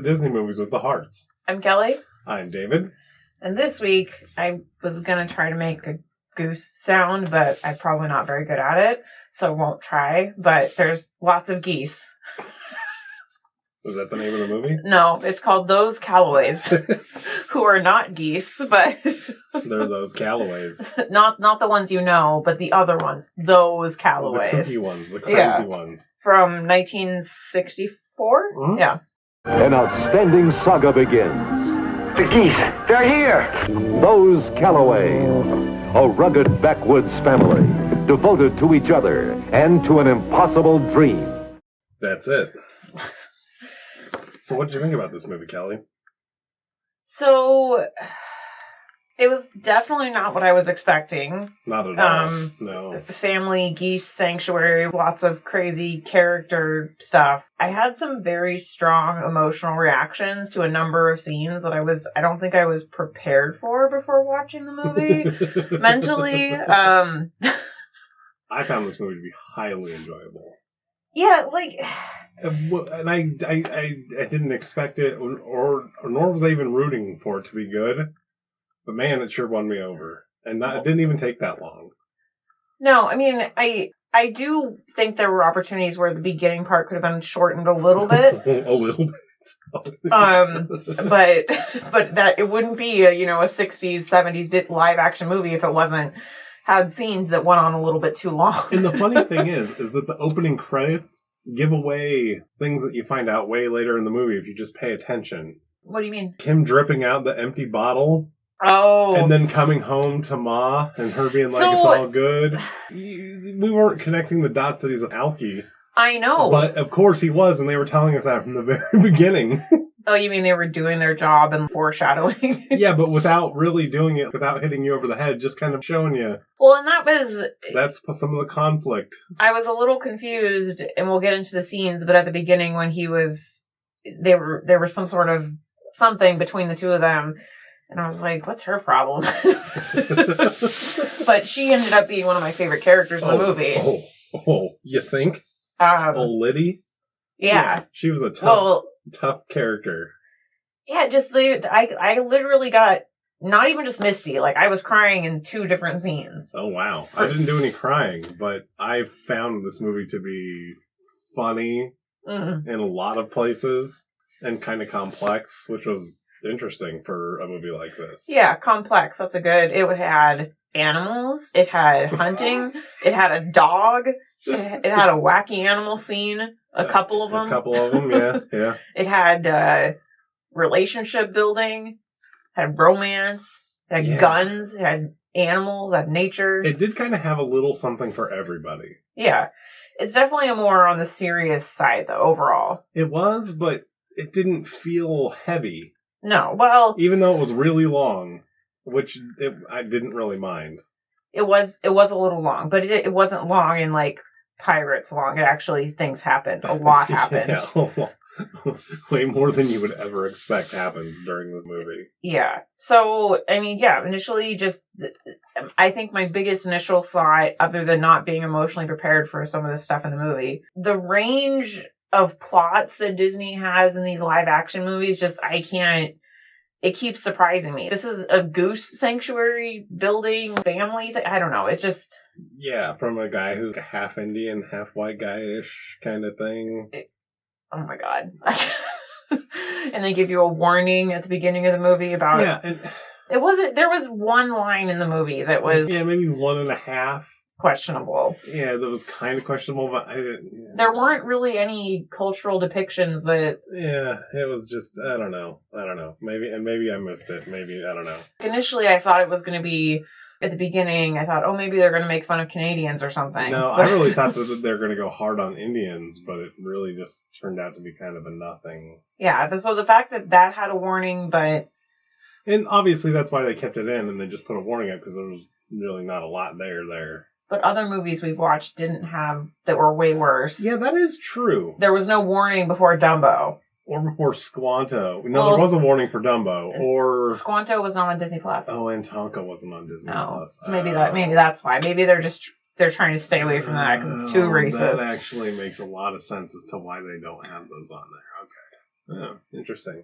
Disney movies with the hearts. I'm Kelly. I'm David. And this week, I was going to try to make a goose sound, but I'm probably not very good at it, so I won't try. But there's lots of geese. Is that the name of the movie? No, it's called Those Calloways, who are not geese, but... They're those Calloways. Not the ones you know, but the other ones. Those Calloways. The cookie ones, the crazy ones. From 1964? Mm-hmm. Yeah. An outstanding saga begins. The geese, they're here! Those Calloways, a rugged backwoods family, devoted to each other and to an impossible dream. That's it. So what did you think about this movie, Kelly? So, it was definitely not what I was expecting. Not at all. No. Family geese sanctuary, lots of crazy character stuff. I had some very strong emotional reactions to a number of scenes that I don't think I was prepared for before watching the movie mentally. I found this movie to be highly enjoyable. Yeah, like... And I didn't expect it, or nor was I even rooting for it to be good. But man, it sure won me over. And it didn't even take that long. No, I mean, I do think there were opportunities where the beginning part could have been shortened a little bit. A little bit. But that it wouldn't be a 60s, 70s live action movie if it wasn't had scenes that went on a little bit too long. And the funny thing is that the opening credits give away things that you find out way later in the movie if you just pay attention. What do you mean? Him dripping out the empty bottle. Oh. And then coming home to Ma and her being like, it's all good. We weren't connecting the dots that he's an alkie. I know. But of course he was, and they were telling us that from the very beginning. Oh, you mean they were doing their job and foreshadowing? Yeah, but without really doing it, without hitting you over the head, just kind of showing you. Well, and that's some of the conflict. I was a little confused, and we'll get into the scenes, but at the beginning when there was some sort of something between the two of them, and I was like, what's her problem? But she ended up being one of my favorite characters in the movie. Oh, you think? Liddy? Yeah. She was a tough character. Yeah, I literally got not even just misty. Like, I was crying in 2 different scenes. Oh, wow. I didn't do any crying, but I found this movie to be funny in a lot of places and kind of complex, which was interesting for a movie like this. Yeah, complex. That's it had animals. It had hunting. It had a dog. It had a wacky animal scene. A couple of them, yeah. It had relationship building, had romance, it had guns, it had animals, it had nature. It did kind of have a little something for everybody. Yeah. It's definitely more on the serious side, though, overall. It was, but it didn't feel heavy. No, well... Even though it was really long, which I didn't really mind. It was a little long, but it wasn't long in, like... Pirates long. It actually, things happened. A lot happened. Yeah. Way more than you would ever expect happens during this movie. Yeah. So, I mean, yeah, initially I think my biggest initial thought, other than not being emotionally prepared for some of the stuff in the movie, the range of plots that Disney has in these live action movies, it keeps surprising me. This is a goose sanctuary building family. I don't know. It just... Yeah, from a guy who's a half Indian, half white guy-ish kind of thing. Oh my god. And they give you a warning at the beginning of the movie about... Yeah, and... There was one line in the movie that was... Yeah, maybe 1.5. Questionable. Yeah, that was kind of questionable, but I didn't... Yeah. There weren't really any cultural depictions that... Yeah, it was just, I don't know. Maybe I missed it. Maybe, I don't know. Initially, I thought it was going to be... At the beginning, I thought, maybe they're going to make fun of Canadians or something. No, I really thought that they were going to go hard on Indians, but it really just turned out to be kind of a nothing. Yeah, so the fact that had a warning, but... And obviously that's why they kept it in, and they just put a warning up, because there was really not a lot there. But other movies we've watched didn't have, that were way worse. Yeah, that is true. There was no warning before Dumbo. Or before Squanto. No, there was a warning for Dumbo. Or Squanto was not on Disney Plus. Oh, and Tonka wasn't on Disney Plus. So maybe that's why. Maybe they're trying to stay away from that because it's too racist. That actually makes a lot of sense as to why they don't have those on there. Okay. Oh, interesting.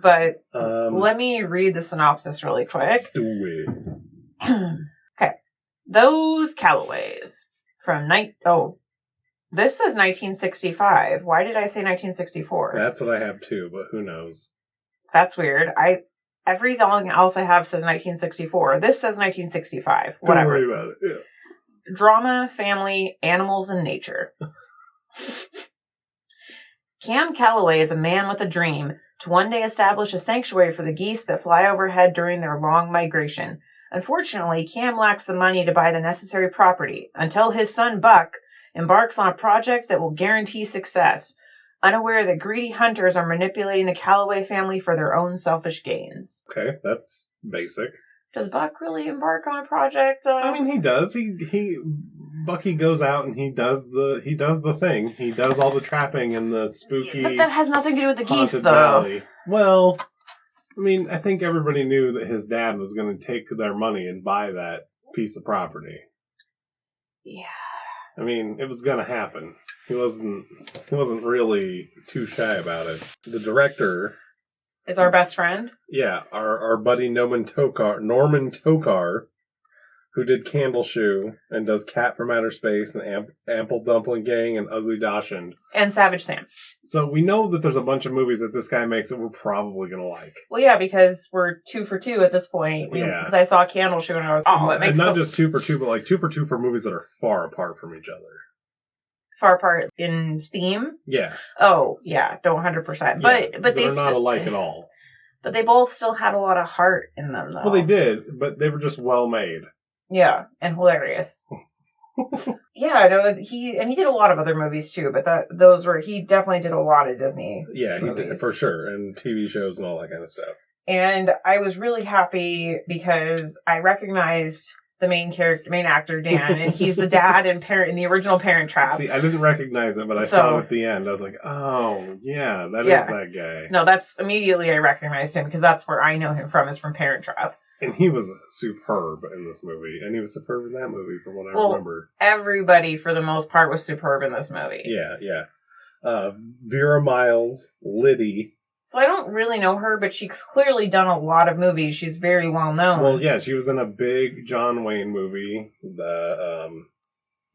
But let me read the synopsis really quick. Do it. Okay. Those Calloways from this says 1965. Why did I say 1964? That's what I have too, but who knows? That's weird. Everything else I have says 1964. This says 1965. Whatever. Don't worry about it. Yeah. Drama, family, animals, and nature. Cam Calloway is a man with a dream to one day establish a sanctuary for the geese that fly overhead during their long migration. Unfortunately, Cam lacks the money to buy the necessary property until his son Buck embarks on a project that will guarantee success, unaware that greedy hunters are manipulating the Calloway family for their own selfish gains. Okay, that's basic. Does Buck really embark on a project? I mean, he does. Bucky goes out and he does the thing. He does all the trapping and the spooky. But that has nothing to do with the geese, though. Valley. Well, I mean, I think everybody knew that his dad was going to take their money and buy that piece of property. Yeah. I mean, it was going to happen. He wasn't really too shy about it. The director is our best friend. Yeah, our buddy Norman Tokar, who did Candleshoe and does Cat from Outer Space and Ample Dumpling Gang and Ugly Dachshund. And Savage Sam. So we know that there's a bunch of movies that this guy makes that we're probably going to like. Well, yeah, because we're 2 for 2 at this point. Yeah. Because I saw Candleshoe and I was, it makes sense. And not just 2 for 2, but like 2 for 2 for movies that are far apart from each other. Far apart in theme? Yeah. Oh, yeah, don't 100%. But they're not alike at all. But they both still had a lot of heart in them, though. Well, they did, but they were just well made. Yeah, and hilarious. Yeah, I know that he did a lot of other movies too, but he definitely did a lot of Disney. Yeah, movies. He did for sure, and TV shows and all that kind of stuff. And I was really happy because I recognized the main actor, Dan, and he's the dad in the original Parent Trap. See, I didn't recognize it, but I saw him at the end. I was like, oh, yeah, that is that guy. No, that's immediately I recognized him because that's where I know him from, is from Parent Trap. And he was superb in this movie, and he was superb in that movie from what I remember. Everybody, for the most part, was superb in this movie. Yeah. Vera Miles, Liddy. So I don't really know her, but she's clearly done a lot of movies. She's very well known. Well, yeah, she was in a big John Wayne movie, The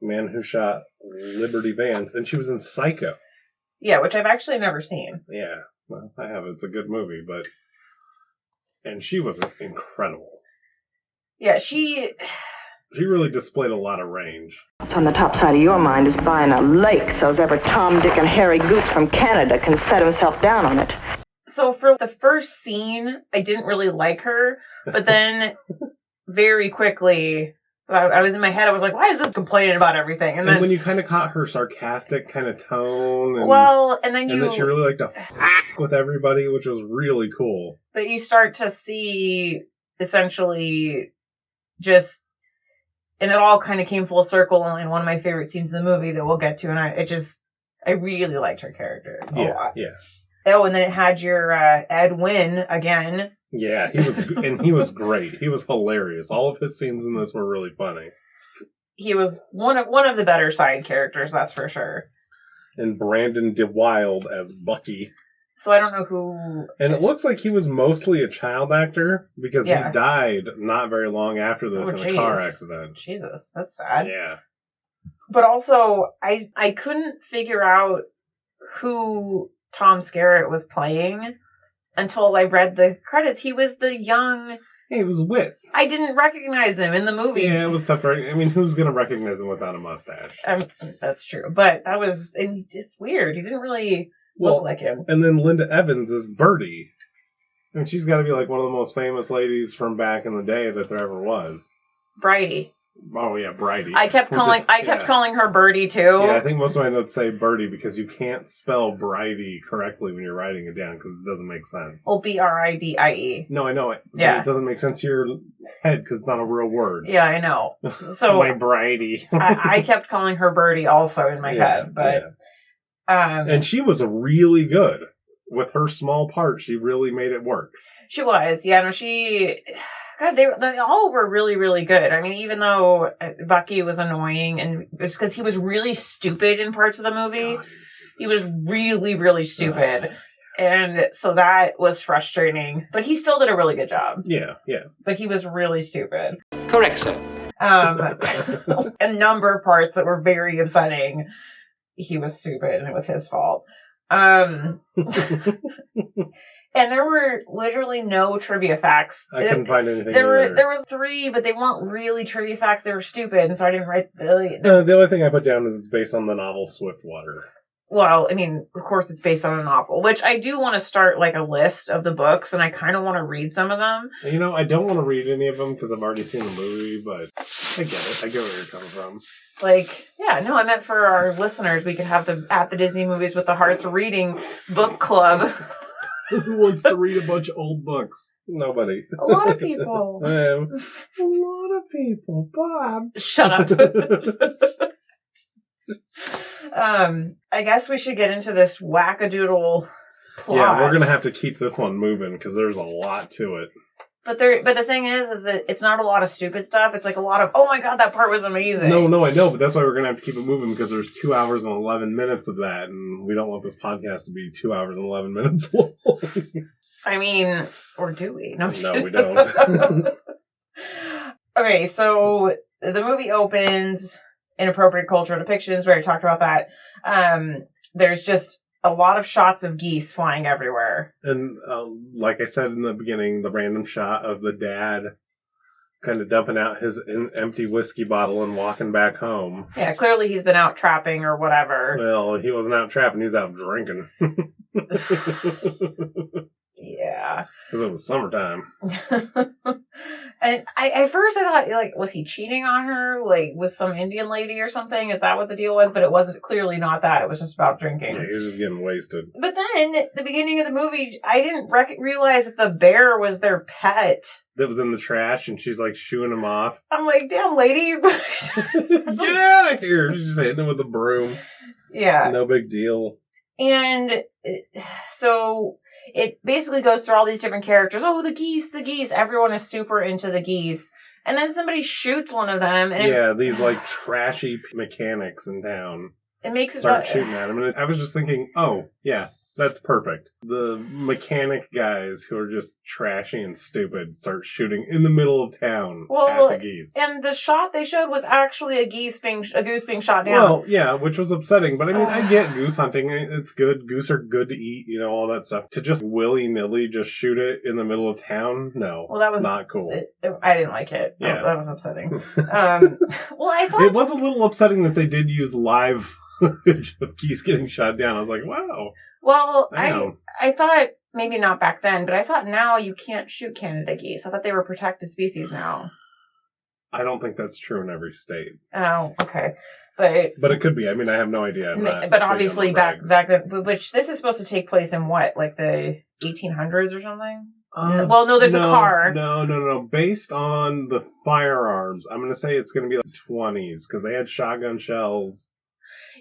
Man Who Shot Liberty Valance, and she was in Psycho. Yeah, which I've actually never seen. Yeah, well, I have. It's a good movie, and she was incredible. Yeah, she really displayed a lot of range. What's on the top side of your mind is buying a lake so's ever Tom, Dick, and Harry Goose from Canada can set himself down on it. So for the first scene, I didn't really like her, but then very quickly, I was in my head, I was like, why is this complaining about everything? And then when you kind of caught her sarcastic kind of tone, and then she really liked to f*** with everybody, which was really cool. But you start to see essentially just, and it all kind of came full circle in one of my favorite scenes in the movie that we'll get to, and I really liked her character a lot. Yeah. Oh, and then it had your Ed Wynn again. Yeah, he was great. He was hilarious. All of his scenes in this were really funny. He was one of the better side characters, that's for sure. And Brandon DeWild as Bucky. So I don't know who. And it looks like he was mostly a child actor because he died not very long after this in a car accident. Jesus, that's sad. Yeah. But also, I couldn't figure out who Tom Skerritt was playing until I read the credits. He was the young... He was Whit. I didn't recognize him in the movie. Yeah, it was tough. I mean, who's going to recognize him without a mustache? That's true. But it's weird. He didn't really look like him. And then Linda Evans is Birdie. And she's got to be like one of the most famous ladies from back in the day that there ever was. Bridie. Oh yeah, Bridie. I kept calling her Birdie too. Yeah, I think most of my notes say Birdie because you can't spell Bridie correctly when you're writing it down because it doesn't make sense. Well, Bridie. No, I know it. Yeah. It doesn't make sense to your head because it's not a real word. Yeah, I know. So my Bridie. I kept calling her Birdie also in my head, but and she was really good with her small part. She really made it work. She was, yeah. No, God, they all were really, really good. I mean, even though Bucky was annoying, and it's because he was really stupid in parts of the movie. God, he was really, really stupid. And so that was frustrating. But he still did a really good job. Yeah. But he was really stupid. Correct, sir. A number of parts that were very upsetting. He was stupid and it was his fault. And there were literally no trivia facts. I couldn't find anything. There was 3, but they weren't really trivia facts. They were stupid, and so I didn't write. The only thing I put down is it's based on the novel Swiftwater. Well, I mean, of course, it's based on a novel, which I do want to start like a list of the books, and I kind of want to read some of them. You know, I don't want to read any of them because I've already seen the movie, but I get it. I get where you're coming from. Like, yeah, no, I meant for our listeners, we could have the At the Disney Movies with the Hearts reading book club. Who wants to read a bunch of old books? Nobody. A lot of people. A lot of people, Bob. Shut up. I guess we should get into this wackadoodle plot. Yeah, we're gonna have to keep this one moving because there's a lot to it. But the thing is that it's not a lot of stupid stuff. It's like a lot of, oh my god, that part was amazing. No, I know, but that's why we're gonna have to keep it moving because there's 2 hours and 11 minutes of that, and we don't want this podcast to be 2 hours and 11 minutes long. I mean, or do we? No, we don't. Okay, so the movie opens. Inappropriate cultural depictions. We already talked about that. There's just a lot of shots of geese flying everywhere. And like I said in the beginning, the random shot of the dad kind of dumping out his empty whiskey bottle and walking back home. Yeah, clearly he's been out trapping or whatever. Well, he wasn't out trapping, he was out drinking. Yeah. Because it was summertime. And at first I thought, like, was he cheating on her, like, with some Indian lady or something? Is that what the deal was? But it wasn't, clearly not that. It was just about drinking. Yeah, he was just getting wasted. But then, at the beginning of the movie, I didn't realize that the bear was their pet. That was in the trash, and she's, like, shooing him off. I'm like, damn, lady. Get out of here! She's just hitting him with a broom. Yeah. No big deal. And so it basically goes through all these different characters. Oh, the geese. Everyone is super into the geese. And then somebody shoots one of them. And these like trashy mechanics in town. It makes it start shooting at him. And I was just thinking, oh, yeah, that's perfect. The mechanic guys who are just trashy and stupid start shooting in the middle of town at the geese. And the shot they showed was actually a goose being shot down. Well, yeah, which was upsetting. But I mean, I get goose hunting. It's good. Goose are good to eat, all that stuff. To just willy-nilly just shoot it in the middle of town? No. Well, that was not cool. I didn't like it. Yeah. That was upsetting. Well, I thought... It was a little upsetting that they did use live footage of geese getting shot down. I was like, wow. Well, I thought, maybe not back then, but I thought now you can't shoot Canada geese. I thought they were protected species now. I don't think that's true in every state. Oh, okay. But it could be. I mean, I have no idea. But obviously back then, which this is supposed to take place in what, like the 1800s or something? Well, no, there's a car. No. Based on the firearms, I'm going to say it's going to be like the 20s because they had shotgun shells.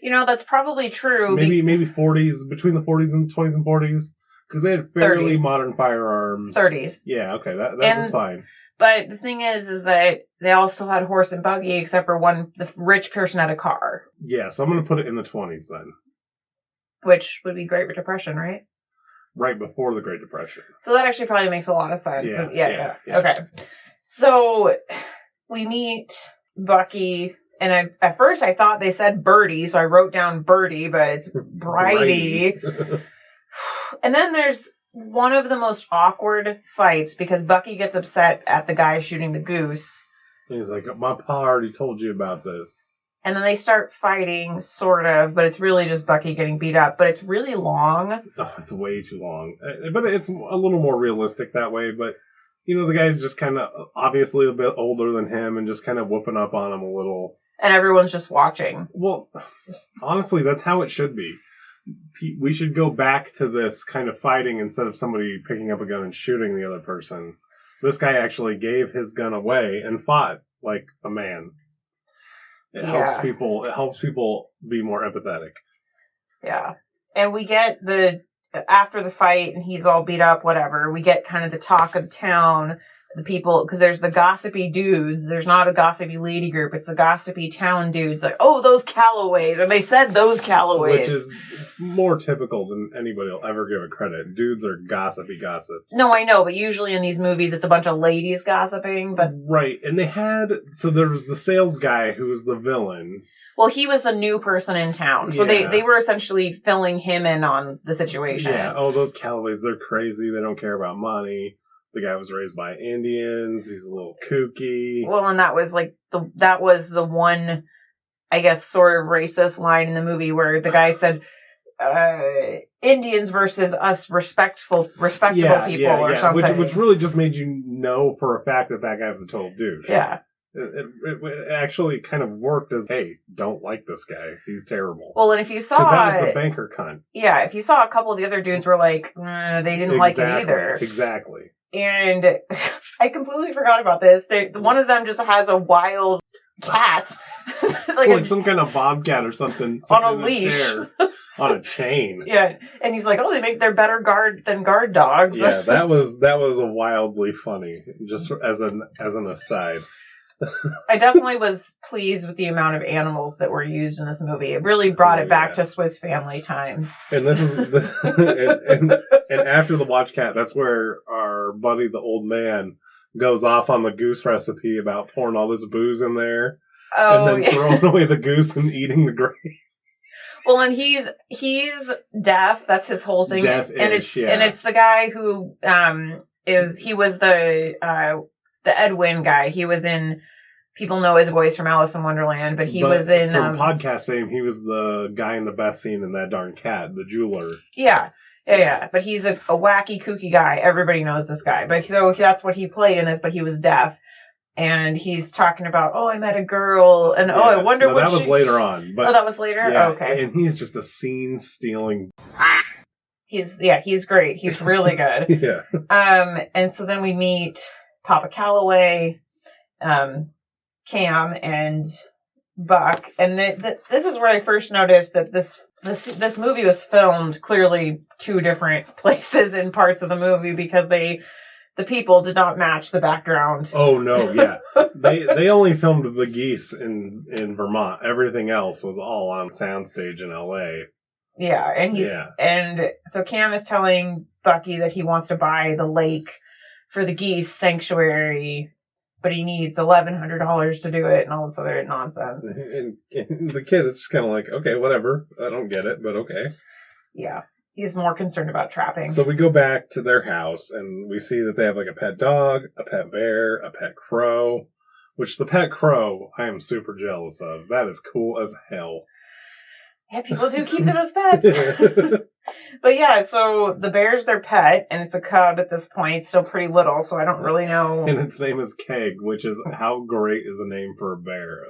That's probably true. Maybe 40s, between the 40s and 20s and 40s. Because they had fairly 30s. Modern firearms. 30s. Yeah, okay, that was fine. But the thing is that they also had horse and buggy, except for the rich person had a car. Yeah, so I'm going to put it in the 20s then. Which would be Great Depression, right? Right before the Great Depression. So that actually probably makes a lot of sense. Yeah. Okay. So we meet Bucky... And at first I thought they said Birdie, so I wrote down Birdie, but it's Bridie. And then there's one of the most awkward fights because Bucky gets upset at the guy shooting the goose. He's like, my pa already told you about this. And then they start fighting, sort of, but it's really just Bucky getting beat up. But it's really long. Oh, it's way too long. But it's a little more realistic that way, but... the guy's just kind of obviously a bit older than him and just kind of whooping up on him a little. And everyone's just watching. Well, honestly, that's how it should be. We should go back to this kind of fighting instead of somebody picking up a gun and shooting the other person. This guy actually gave his gun away and fought like a man. It helps people be more empathetic. Yeah. And we get after the fight and he's all beat up, whatever, we get kind of the talk of the town, the people, because there's the gossipy dudes. There's not a gossipy lady group. It's the gossipy town dudes. Like, oh, those Calloways. And they said those Calloways. Which is more typical than anybody will ever give it credit. Dudes are gossipy gossips. No, I know, but usually in these movies it's a bunch of ladies gossiping, but... Right, and so there was the sales guy who was the villain. Well, he was the new person in town, so they were essentially filling him in on the situation. Yeah, those Calloways, they're crazy, they don't care about money. The guy was raised by Indians, he's a little kooky. Well, and that was the one, I guess, sort of racist line in the movie where the guy said, Indians versus us respectable people or something. Which really just made you know for a fact that guy was a total douche. Yeah. It actually kind of worked as, hey, don't like this guy. He's terrible. Well, and if you saw... Because that was the banker cunt. Yeah, if you saw a couple of the other dudes were like, they didn't like it either. Exactly. And I completely forgot about this. One of them just has a wild cat. like some kind of bobcat or something. On a leash. On a chain. Yeah, and he's like, they're better than guard dogs. Yeah, that was wildly funny, just as an aside. I definitely was pleased with the amount of animals that were used in this movie. It really brought it back to Swiss Family times. And this is and after the watch cat, that's where our buddy, the old man, goes off on the goose recipe about pouring all this booze in there and then throwing away the goose and eating the gravy. Well, and he's deaf. That's his whole thing. Deaf-ish, and it's the guy who he was the Edwin guy. He was in, people know his voice from Alice in Wonderland, but was in... From podcast fame, he was the guy in the best scene in That Darn Cat, the jeweler. Yeah. But he's a wacky, kooky guy. Everybody knows this guy. But so that's what he played in this, but he was deaf. And he's talking about, I met a girl, and I wonder what that was later on. But, that was later? Yeah, okay. And he's just a scene-stealing... He's great. He's really good. Yeah. And so then we meet Papa Calloway, Cam, and Buck, and this is where I first noticed that this movie was filmed clearly two different places in parts of the movie because the people did not match the background. Oh no, yeah, they only filmed the geese in Vermont. Everything else was all on soundstage in L.A. Yeah, and so Cam is telling Bucky that he wants to buy the lake for the geese sanctuary, but he needs $1,100 to do it and all this other nonsense. And the kid is just kind of like, okay, whatever. I don't get it, but okay. Yeah. He's more concerned about trapping. So we go back to their house and we see that they have like a pet dog, a pet bear, a pet crow, which the pet crow I am super jealous of. That is cool as hell. Yeah, people do keep them as pets. But yeah, so the bear's their pet, and it's a cub at this point. It's still pretty little, so I don't really know. And its name is Keg, which is, how great is a name for a bear?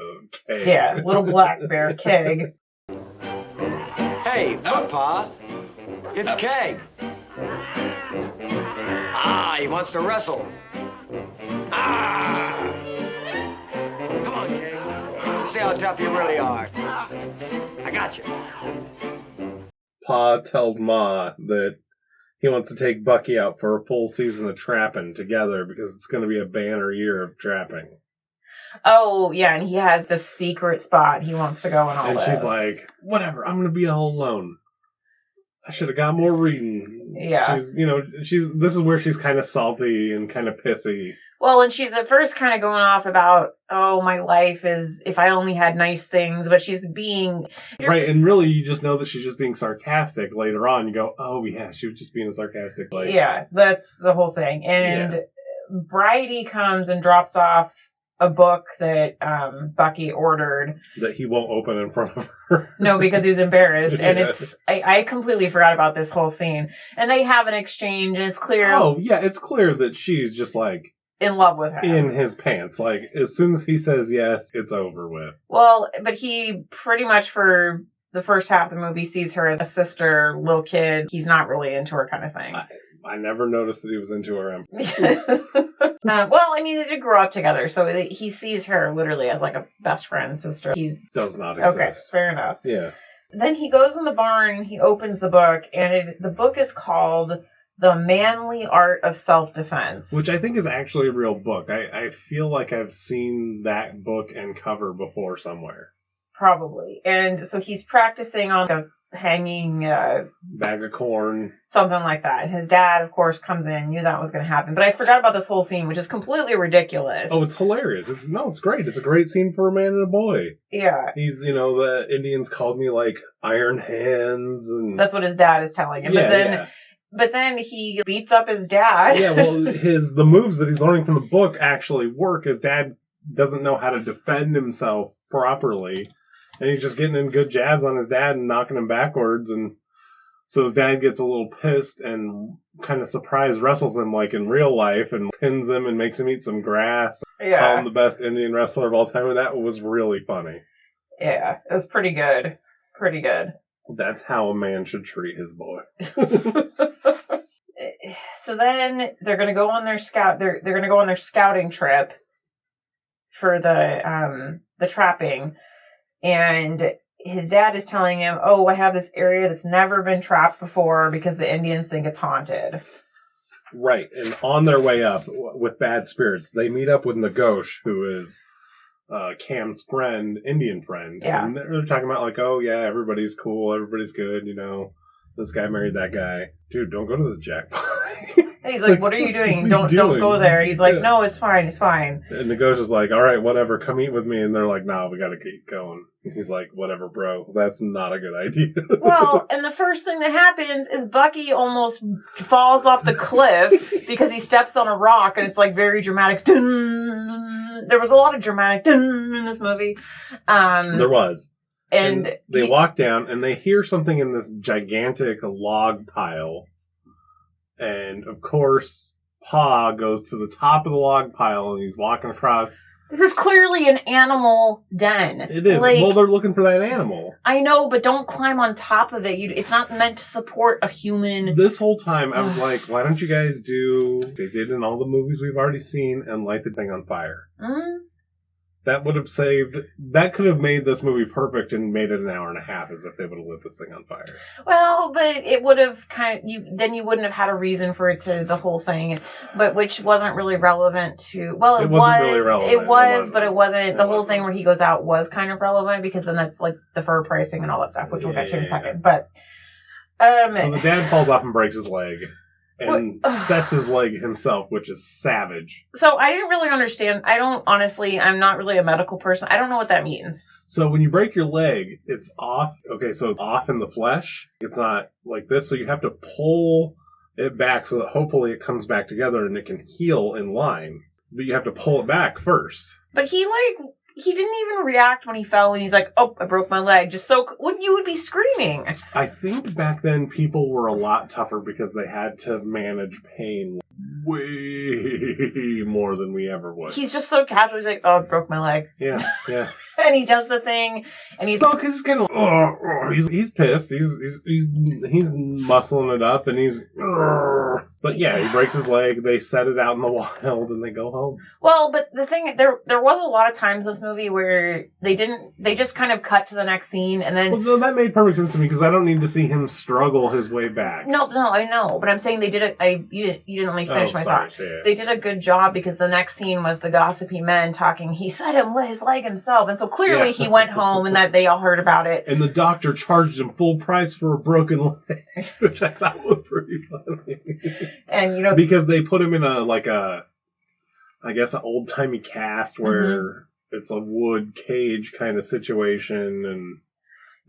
Keg. Yeah, little black bear, Keg. Hey, look, Pa. It's Keg. He wants to wrestle. Come on, Keg. Let's see how tough you really are. I got you. Pa tells Ma that he wants to take Bucky out for a full season of trapping together because it's going to be a banner year of trapping. Oh, yeah, and he has the secret spot he wants to go and all and this. And she's like, whatever, I'm going to be all alone. I should have got more reading. Yeah. This is where she's kind of salty and kind of pissy. Well, and she's at first kind of going off about, my life is if I only had nice things, but she's being... Right, and really you just know that she's just being sarcastic later on. You go, oh yeah, she was just being sarcastic. Like, yeah, that's the whole thing. And Bridie comes and drops off a book that Bucky ordered. That he won't open in front of her. No, because he's embarrassed. And I completely forgot about this whole scene. And they have an exchange, and it's clear... Oh, yeah, it's clear that she's just like... in love with him. In his pants. Like, as soon as he says yes, it's over with. Well, but he pretty much for the first half of the movie sees her as a sister, little kid. He's not really into her kind of thing. I never noticed that he was into her. Well, I mean, they did grow up together, so he sees her literally as like a best friend, sister. He does not exist. Okay, fair enough. Yeah. Then he goes in the barn, he opens the book, and the book is called... The Manly Art of Self-Defense. Which I think is actually a real book. I feel like I've seen that book and cover before somewhere. Probably. And so he's practicing on hanging bag of corn. Something like that. And his dad, of course, comes in, knew that was going to happen. But I forgot about this whole scene, which is completely ridiculous. Oh, it's hilarious. It's great. It's a great scene for a man and a boy. Yeah. He's, the Indians called me, like, Iron Hands. And that's what his dad is telling him. Yeah, But then he beats up his dad. Yeah, well, the moves that he's learning from the book actually work. His dad doesn't know how to defend himself properly. And he's just getting in good jabs on his dad and knocking him backwards. And so his dad gets a little pissed and kind of surprise wrestles him like in real life and pins him and makes him eat some grass. Yeah. Call him the best Indian wrestler of all time. And that was really funny. Yeah, it was pretty good. Pretty good. That's how a man should treat his boy. So then they're going to go on their they're going to go on their scouting trip for the trapping. And his dad is telling him, oh, I have this area that's never been trapped before because the Indians think it's haunted. Right. And on their way up with bad spirits, they meet up with Nagosh, who is Cam's friend, Indian friend. Yeah. And they're talking about like, oh, yeah, everybody's cool. Everybody's good. This guy married that guy. Dude, don't go to the jackpot. He's like, what are you doing? Don't go there. He's like, no, it's fine. It's fine. And Nagosh is like, all right, whatever. Come eat with me. And they're like, no, we got to keep going. He's like, whatever, bro. That's not a good idea. Well, and the first thing that happens is Bucky almost falls off the cliff because he steps on a rock, and it's like very dramatic. Dun! There was a lot of dramatic dun in this movie. There was. And they walk down, and they hear something in this gigantic log pile. And, of course, Pa goes to the top of the log pile, and he's walking across. This is clearly an animal den. It is. Well, they're looking for that animal. I know, but don't climb on top of it. It's not meant to support a human. This whole time, I was like, why don't you guys do... They did in all the movies we've already seen, and light the thing on fire. Mm-hmm. That would have saved... That could have made this movie perfect and made it an hour and a half, as if they would have lit this thing on fire. Well, but it would have then you wouldn't have had a reason for it to, the whole thing, but which wasn't really relevant to... Well, it was. Really relevant. It was, but it wasn't. The whole thing where he goes out was kind of relevant, because then that's like the fur pricing and all that stuff, which we'll get to in a second. But... so the dad falls off and breaks his leg. And sets his leg himself, which is savage. So I didn't really understand. I'm not really a medical person. I don't know what that means. So when you break your leg, it's off. Okay, so it's off in the flesh. It's not like this. So you have to pull it back so that hopefully it comes back together and it can heal in line. But you have to pull it back first. But he didn't even react when he fell, and he's like, oh, I broke my leg. Just so you would be screaming. I think back then people were a lot tougher because they had to manage pain way more than we ever would. He's just so casual. He's like, oh, I broke my leg. Yeah. And he does the thing, and he's... No, because he's kind of... he's pissed. He's muscling it up, and he's... But yeah, he breaks his leg, they set it out in the wild, and they go home. Well, but the thing, there was a lot of times in this movie where they just kind of cut to the next scene, and then... Well, that made perfect sense to me, because I don't need to see him struggle his way back. No, I know, but I'm saying they did you didn't let me finish my thought. Yeah. They did a good job, because the next scene was the gossipy men talking, he set his leg himself, and so clearly he went home, and that they all heard about it. And the doctor charged him full price for a broken leg, which I thought was pretty funny. And because they put him in an old-timey cast where it's a wood cage kind of situation, and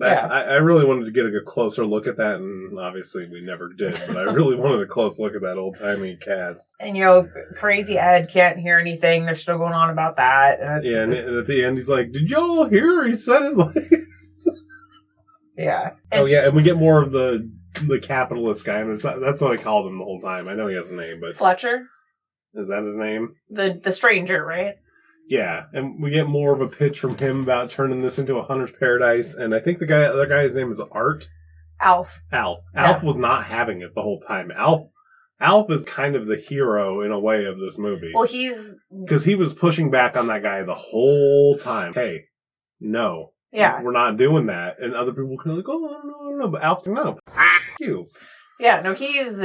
I really wanted to get a closer look at that, and obviously we never did, but I really wanted a close look at that old-timey cast. And Crazy Ed can't hear anything. They're still going on about that. And at the end he's like, did y'all hear he said his legs? Yeah. And we get more of the capitalist guy, and that's what I called him the whole time. I know he has a name, but... Fletcher? Is that his name? The stranger, right? Yeah, and we get more of a pitch from him about turning this into a hunter's paradise, and I think the other guy's name is Art. Alf. Alf was not having it the whole time. Alf is kind of the hero, in a way, of this movie. Well, because he was pushing back on that guy the whole time. Hey, no. Yeah. We're not doing that. And other people can be like, oh, no. But Alf's like, no. You. Yeah, no, he's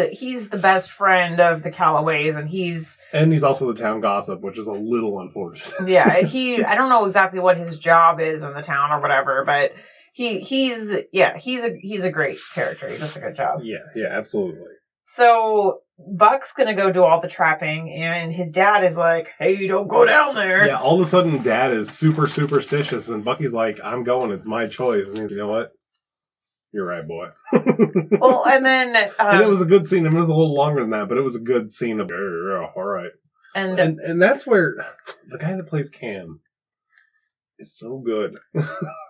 the best friend of the Calloways, and he's also the town gossip, which is a little unfortunate. Yeah, and I don't know exactly what his job is in the town or whatever, but he's a great character. He does a good job. Yeah, absolutely. So Buck's gonna go do all the trapping, and his dad is like, "Hey, don't go down there." Yeah, all of a sudden, Dad is super superstitious, and Bucky's like, "I'm going. It's my choice." And he's, you know what? You're right, boy. Well, and then and it was a good scene. It was a little longer than that, but it was a good scene of, all right. And that's where the guy that plays Cam is so good.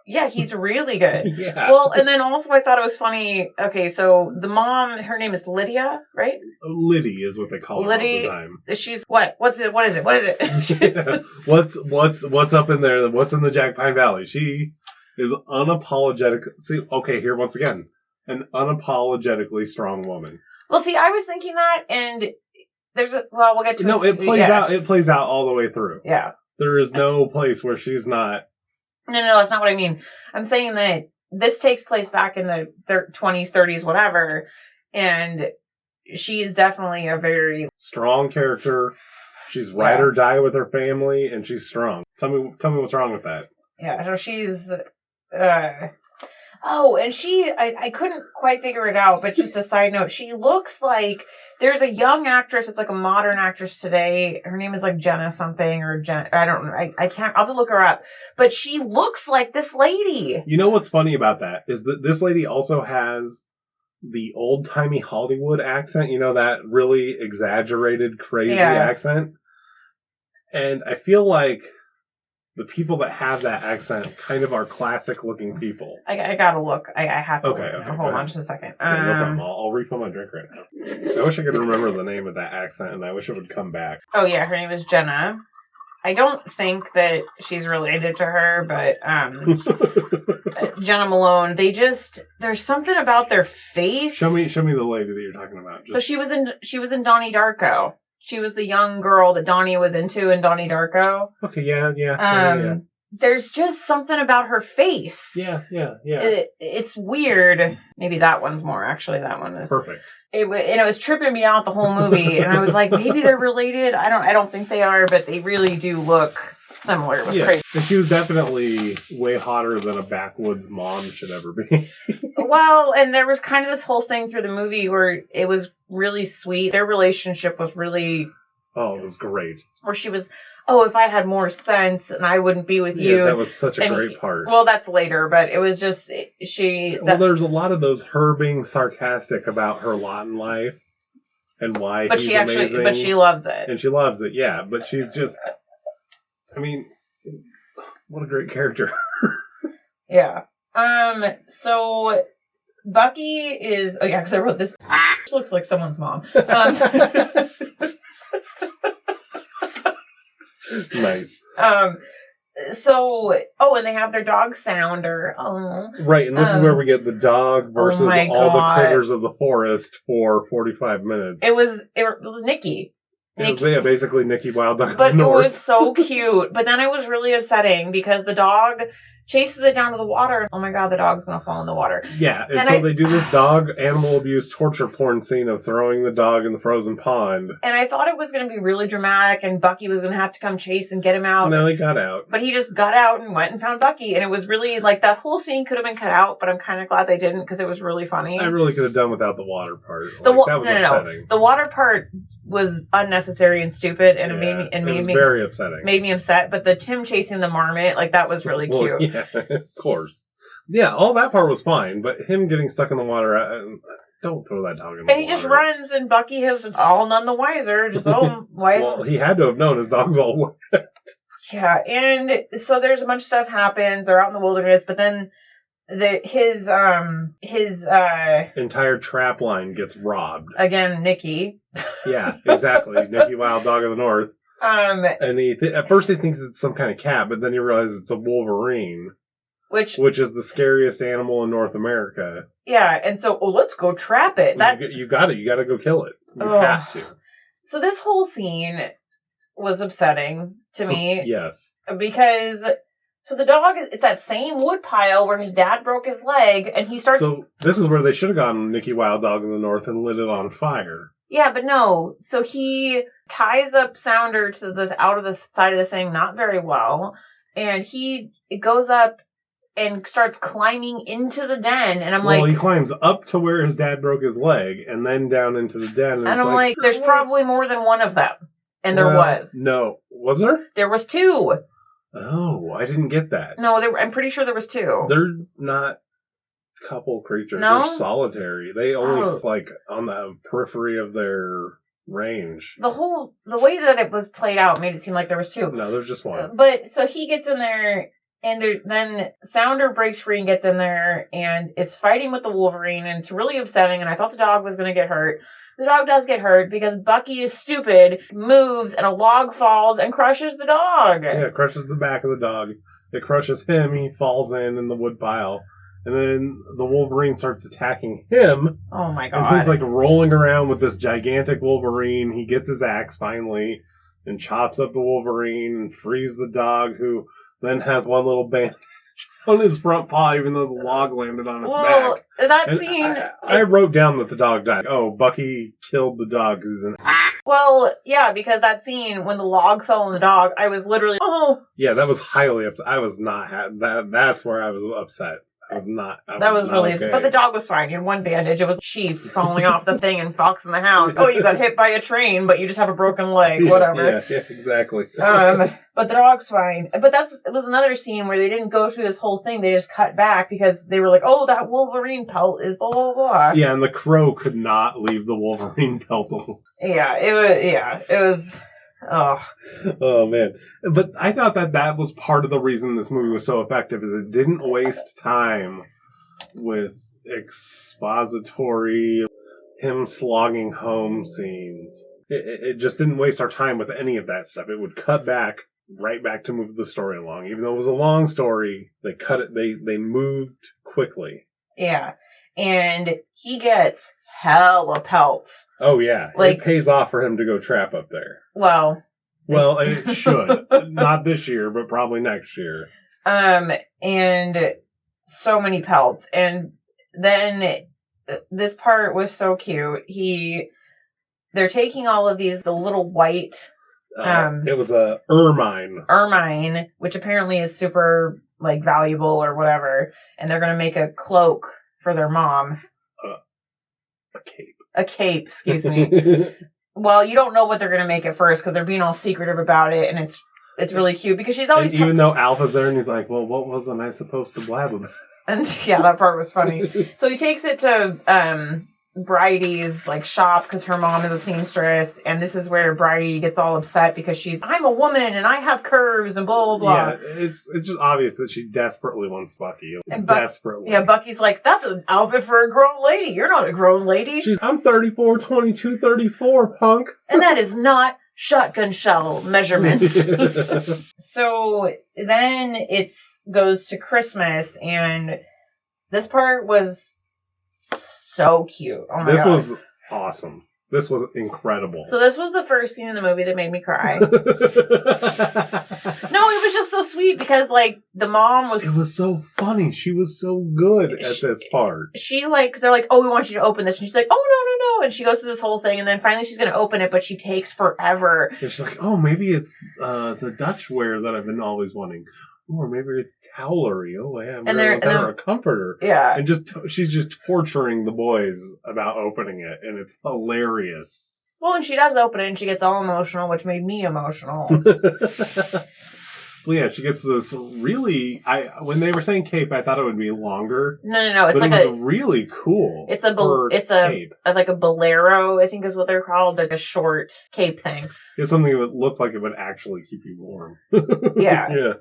Yeah, he's really good. Yeah. Well, and then also I thought it was funny. Okay, so the mom, her name is Lydia, right? Liddy is what they call her most of the time. She's what? What is it? What is it? Yeah. What's up in there? What's in the Jack Pine Valley? She is unapologetic. See, okay, here once again, an unapologetically strong woman. Well, see, I was thinking that, and we'll get to no. It plays out. It plays out all the way through. Yeah. There is no place where she's not. No, that's not what I mean. I'm saying that this takes place back in the 20s, 30s, whatever, and she's definitely a very strong character. She's ride or die with her family, and she's strong. Tell me what's wrong with that. Yeah, so she's. And I couldn't quite figure it out, but just a side note, she looks like there's a young actress, it's like a modern actress today. Her name is like Jenna something or I don't know. I can't, I'll have to look her up. But she looks like this lady. You know what's funny about that is that this lady also has the old-timey Hollywood accent, you know, that really exaggerated, crazy accent. And I feel like the people that have that accent kind of are classic-looking people. I gotta look. I have to. Okay, hold on just a second. Yeah, no problem. I'll refill my drink right now. I wish I could remember the name of that accent, and I wish it would come back. Oh yeah, her name is Jenna. I don't think that she's related to her, but Jenna Malone. There's something about their face. Show me the lady that you're talking about. So she was in Donnie Darko. She was the young girl that Donnie was into in Donnie Darko. Okay, yeah. There's just something about her face. Yeah. It's weird. Maybe that one's more. Actually, that one is perfect. It was tripping me out the whole movie, and I was like, maybe they're related. I don't think they are, but they really do look similar. It was crazy. And she was definitely way hotter than a backwoods mom should ever be. Well, and there was kind of this whole thing through the movie where it was really sweet. Their relationship was really... Oh, it was great. Where she was, if I had more sense and I wouldn't be with you. That was such a great part. Well, that's later, but it was just, there's a lot of those, her being sarcastic about her lot in life and why he's amazing. But she loves it. And she loves it, yeah. But she's just, I mean, what a great character. Yeah. So Bucky is, because I wrote this. She looks like someone's mom. Nice. And they have their dog Sounder. Oh. Right, and this is where we get the dog versus all the critters of the forest for 45 minutes. It was Nikki. Basically Nikki Wild Dog. But it was so cute. But then it was really upsetting because the dog chases it down to the water. Oh my god, the dog's gonna fall in the water. Yeah, and so they do this dog animal abuse torture porn scene of throwing the dog in the frozen pond. And I thought it was gonna be really dramatic and Bucky was gonna have to come chase and get him out. No, he got out. But he just got out and went and found Bucky. And it was really, like, that whole scene could have been cut out, but I'm kind of glad they didn't because it was really funny. I really could have done without the water part. That was upsetting. The water part was unnecessary and stupid, and it was very upsetting. Made me upset. But the Tim chasing the marmot, like, that was really cute. Yeah, of course. Yeah, all that part was fine, but him getting stuck in the water, don't throw that dog in the water. And he just runs, and Bucky is all none the wiser. Just why? Well, he had to have known his dog's all wet. Yeah, and so there's a bunch of stuff happens. They're out in the wilderness, but then his entire trap line gets robbed. Again, Nikki. Yeah, exactly. Nikki Wild Dog of the North. And at first he thinks it's some kind of cat, but then he realizes it's a wolverine. Which is the scariest animal in North America. Yeah, and so, let's go trap it. You got it. You got to go kill it. You have to. So this whole scene was upsetting to me. Yes. Because... So the dog, it's that same wood pile where his dad broke his leg, and he starts... So this is where they should have gone Nikki Wild Dog in the North and lit it on fire. Yeah, but no. So he ties up Sounder to out of the side of the thing not very well, and it goes up and starts climbing into the den. And I'm well, like... he climbs up to where his dad broke his leg and then down into the den. And I'm like, there's probably more than one of them. And there was. No. Was there? There was 2. Oh, I didn't get that. No, I'm pretty sure there was 2. They're not couple creatures. No? They're solitary. They only, like, on the periphery of their range. The way that it was played out made it seem like there was 2. No, there's just one. But, so he gets in there, and then Sounder breaks free and gets in there, and is fighting with the Wolverine, and it's really upsetting, and I thought the dog was going to get hurt. The dog does get hurt because Bucky is stupid, moves, and a log falls and crushes the dog. Yeah, it crushes the back of the dog. It crushes him. He falls in the wood pile. And then the Wolverine starts attacking him. Oh my god. And he's like rolling around with this gigantic Wolverine. He gets his axe finally and chops up the Wolverine and frees the dog, who then has one little bandage on his front paw, even though the log landed on its back. That and scene... I wrote down that the dog died. Oh, Bucky killed the dog because he's an... Well, yeah, because that scene, when the log fell on the dog, I was literally, oh. Yeah, that was highly upset. I was not... That's where I was upset. That was really... Okay. But the dog was fine. He had one bandage. It was Chief falling off the thing and Fox and the Hound. Oh, you got hit by a train, but you just have a broken leg. Whatever. Yeah, exactly. But the dog's fine. But it was another scene where they didn't go through this whole thing. They just cut back because they were like, oh, that Wolverine pelt is blah, blah, blah. Yeah, and the crow could not leave the Wolverine pelt alone. It was... Oh man. But I thought that was part of the reason this movie was so effective, is it didn't waste time with expository, him slogging home scenes. It just didn't waste our time with any of that stuff. It would cut back, right back to move the story along. Even though it was a long story, they cut it, they moved quickly. Yeah. And he gets hella pelts. Oh, yeah. It pays off for him to go trap up there. Well, it should. Not this year, but probably next year. And so many pelts. And then this part was so cute. They're taking all of these, the little white... it was a ermine. Ermine, which apparently is super, valuable or whatever. And they're going to make a cloak for their mom. A cape. A cape, excuse me. Well, you don't know what they're going to make at first because they're being all secretive about it, and it's really cute because she's always... even though Alpha's there, and he's like, well, what wasn't I supposed to blab about? And yeah, that part was funny. So he takes it to Bridie's shop because her mom is a seamstress, and this is where Bridie gets all upset because I'm a woman and I have curves and blah blah blah. Yeah, it's just obvious that she desperately wants Bucky. Desperately. Yeah, Bucky's like, that's an outfit for a grown lady. You're not a grown lady. I'm 34, 22, 34, punk. And that is not shotgun shell measurements. So then it goes to Christmas, and this part was so cute. Oh my God. This was awesome. This was incredible. So this was the first scene in the movie that made me cry. No, it was just so sweet because the mom was... It was so funny. She was so good at this part. They're like, oh, we want you to open this. And she's like, oh, no. And she goes through this whole thing, and then finally she's going to open it, but she takes forever. And she's like, oh, maybe it's the Dutchware that I've been always wanting. Or maybe it's towelry. Oh, yeah, they're a comforter. Yeah. And she's just torturing the boys about opening it, and it's hilarious. Well, and she does open it, and she gets all emotional, which made me emotional. Well, yeah, she gets this really... when they were saying cape, I thought it would be longer. No. It's but it was really cool. It's a bolero, I think is what they're called, a short cape thing. It's something that would look like it would actually keep you warm. Yeah. Yeah.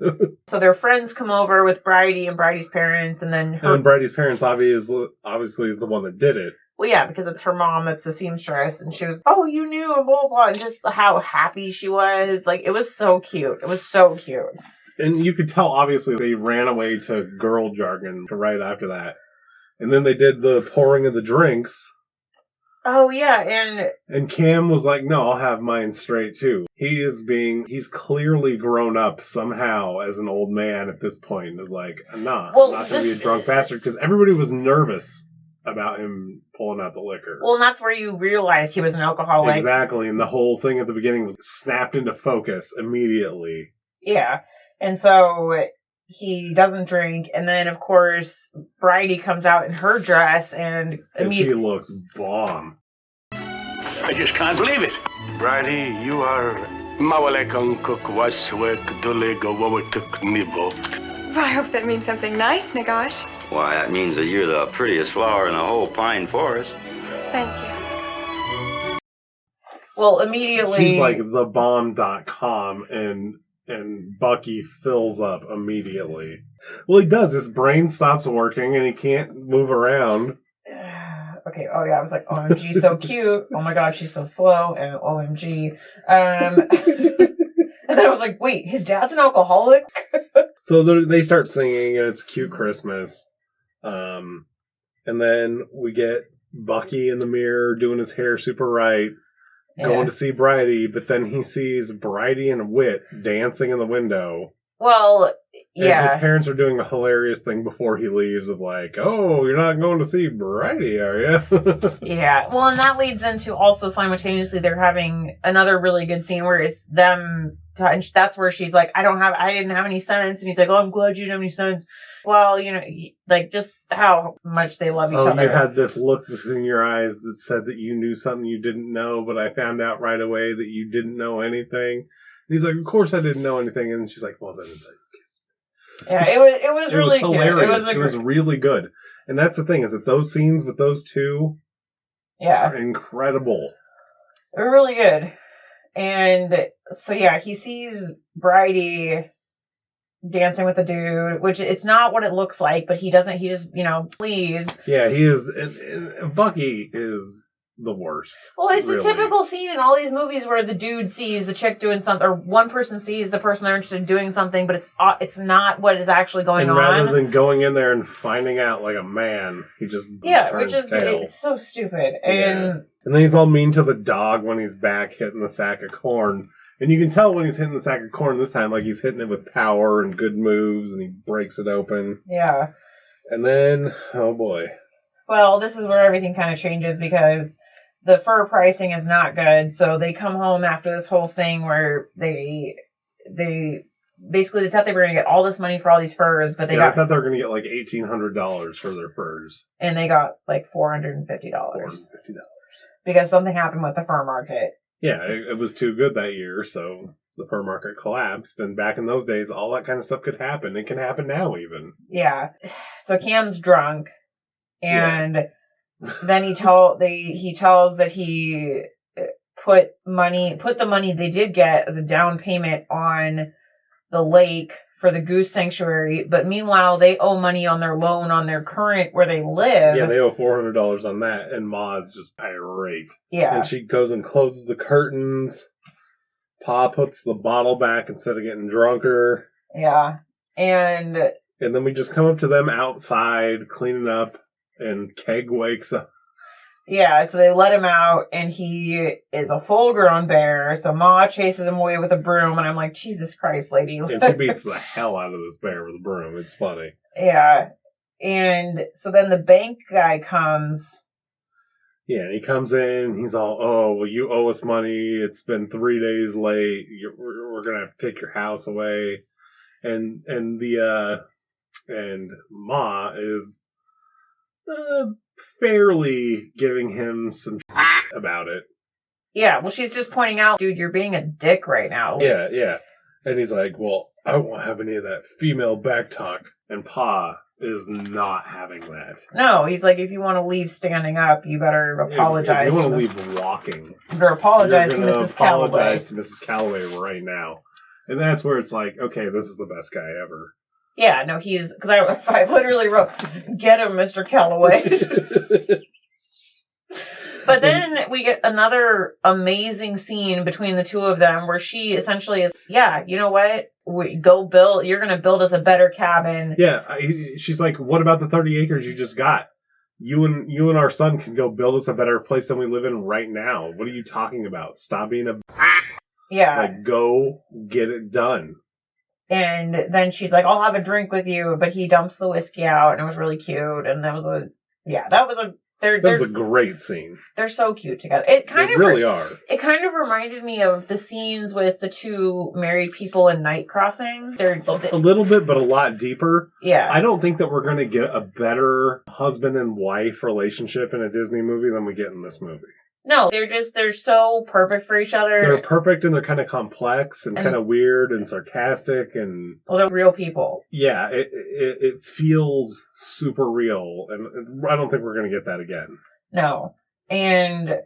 So their friends come over with Bridie and Bridie's parents, and then And Bridie's parents obviously is the one that did it. Well, yeah, because it's her mom that's the seamstress, and she was, oh, you knew, and blah, blah, and just how happy she was. It was so cute. It was so cute. And you could tell, obviously, they ran away to girl jargon right after that. And then they did the pouring of the drinks. Oh, yeah, and Cam was like, no, I'll have mine straight, too. He's clearly grown up somehow as an old man at this point. And is like, nah, I'm not going to be a drunk bastard, because everybody was nervous about him pulling out the liquor. Well, and that's where you realized he was an alcoholic. Exactly, and the whole thing at the beginning was snapped into focus immediately. Yeah, and so he doesn't drink, and then of course Bridie comes out in her dress and she looks bomb. I just can't believe it. Bridie, you are... I hope that means something nice, Nagash. Why, that means that you're the prettiest flower in the whole pine forest. Thank you. Well, immediately... She's like thebomb.com, and Bucky fills up immediately. Well, he does. His brain stops working, and he can't move around. Okay, oh yeah, I was like, OMG, so cute. Oh my god, she's so slow, and OMG. And then I was like, wait, his dad's an alcoholic? So they start singing, and it's Cute Christmas. And then we get Bucky in the mirror doing his hair super right, going to see Bridie, but then he sees Bridie and Whit dancing in the window. Well, yeah. And his parents are doing a hilarious thing before he leaves of like, oh, you're not going to see Bridie, are you? Yeah. Well, and that leads into also simultaneously they're having another really good scene where it's them, and that's where she's like, I didn't have any sense. And he's like, oh, I'm glad you didn't have any sense. Well, you know, like just how much they love each other. You had this look between your eyes that said that you knew something you didn't know, but I found out right away that you didn't know anything. And he's like, of course I didn't know anything. And she's like, well, then it's like, yeah, it was really cute. Hilarious. It was really good. And that's the thing, is that those scenes with those two are incredible. They're really good. And so, yeah, he sees Bridie dancing with a dude, which it's not what it looks like, but he just, leaves. Yeah, he is. And Bucky is the worst. Well, it's the typical scene in all these movies where the dude sees the chick doing something, or one person sees the person they're interested in doing something, but it's not what is actually going on. And rather than going in there and finding out like a man, he just turns tail. It's so stupid. And then he's all mean to the dog when he's back hitting the sack of corn. And you can tell when he's hitting the sack of corn this time, like he's hitting it with power and good moves, and he breaks it open. Yeah. And then, oh boy. Well, this is where everything kind of changes because the fur pricing is not good. So they come home after this whole thing where they basically thought they were going to get all this money for all these furs, but I thought they were going to get like $1,800 for their furs. And they got like $450. Because something happened with the fur market. Yeah, it was too good that year, so the fur market collapsed. And back in those days, all that kind of stuff could happen. It can happen now even. Yeah. So Cam's drunk. And then he tells that he put the money they did get as a down payment on the lake for the goose sanctuary. But meanwhile, they owe money on their loan on their current where they live. Yeah, they owe $400 on that. And Ma's just irate. Yeah. And she goes and closes the curtains. Pa puts the bottle back instead of getting drunker. Yeah. And then we just come up to them outside cleaning up. And Keg wakes up. Yeah, so they let him out, and he is a full-grown bear. So Ma chases him away with a broom, and I'm like, Jesus Christ, lady. And she beats the hell out of this bear with a broom. It's funny. Yeah. And so then the bank guy comes. Yeah, and he comes in. He's all, oh, well, you owe us money. It's been 3 days late. We're going to have to take your house away. And Ma is fairly giving him some about it. Yeah, well, she's just pointing out, dude, you're being a dick right now. Yeah. And he's like, well, I won't have any of that female back talk. And Pa is not having that. No, he's like, if you want to leave standing up, you better apologize. If you want to leave walking. You better apologize to Mrs. Calloway. Apologize to Mrs. Calloway right now. And that's where it's like, okay, this is the best guy ever. Yeah, no, because I literally wrote, get him, Mr. Calloway. But then we get another amazing scene between the two of them where she essentially is, yeah, you know what? You're going to build us a better cabin. Yeah, she's like, what about the 30 acres you just got? You and our son can go build us a better place than we live in right now. What are you talking about? Stop being a... Yeah. Like, go get it done. And then she's like, I'll have a drink with you. But he dumps the whiskey out, and it was really cute. And that was a That's a great scene. They're so cute together. They really are. It kind of reminded me of the scenes with the two married people in Night Crossing. They're a little bit, but a lot deeper. Yeah. I don't think that we're going to get a better husband and wife relationship in a Disney movie than we get in this movie. No, they're so perfect for each other. They're perfect, and they're kind of complex and kind of weird and sarcastic, and they're real people. Yeah, it feels super real, and I don't think we're going to get that again. No. And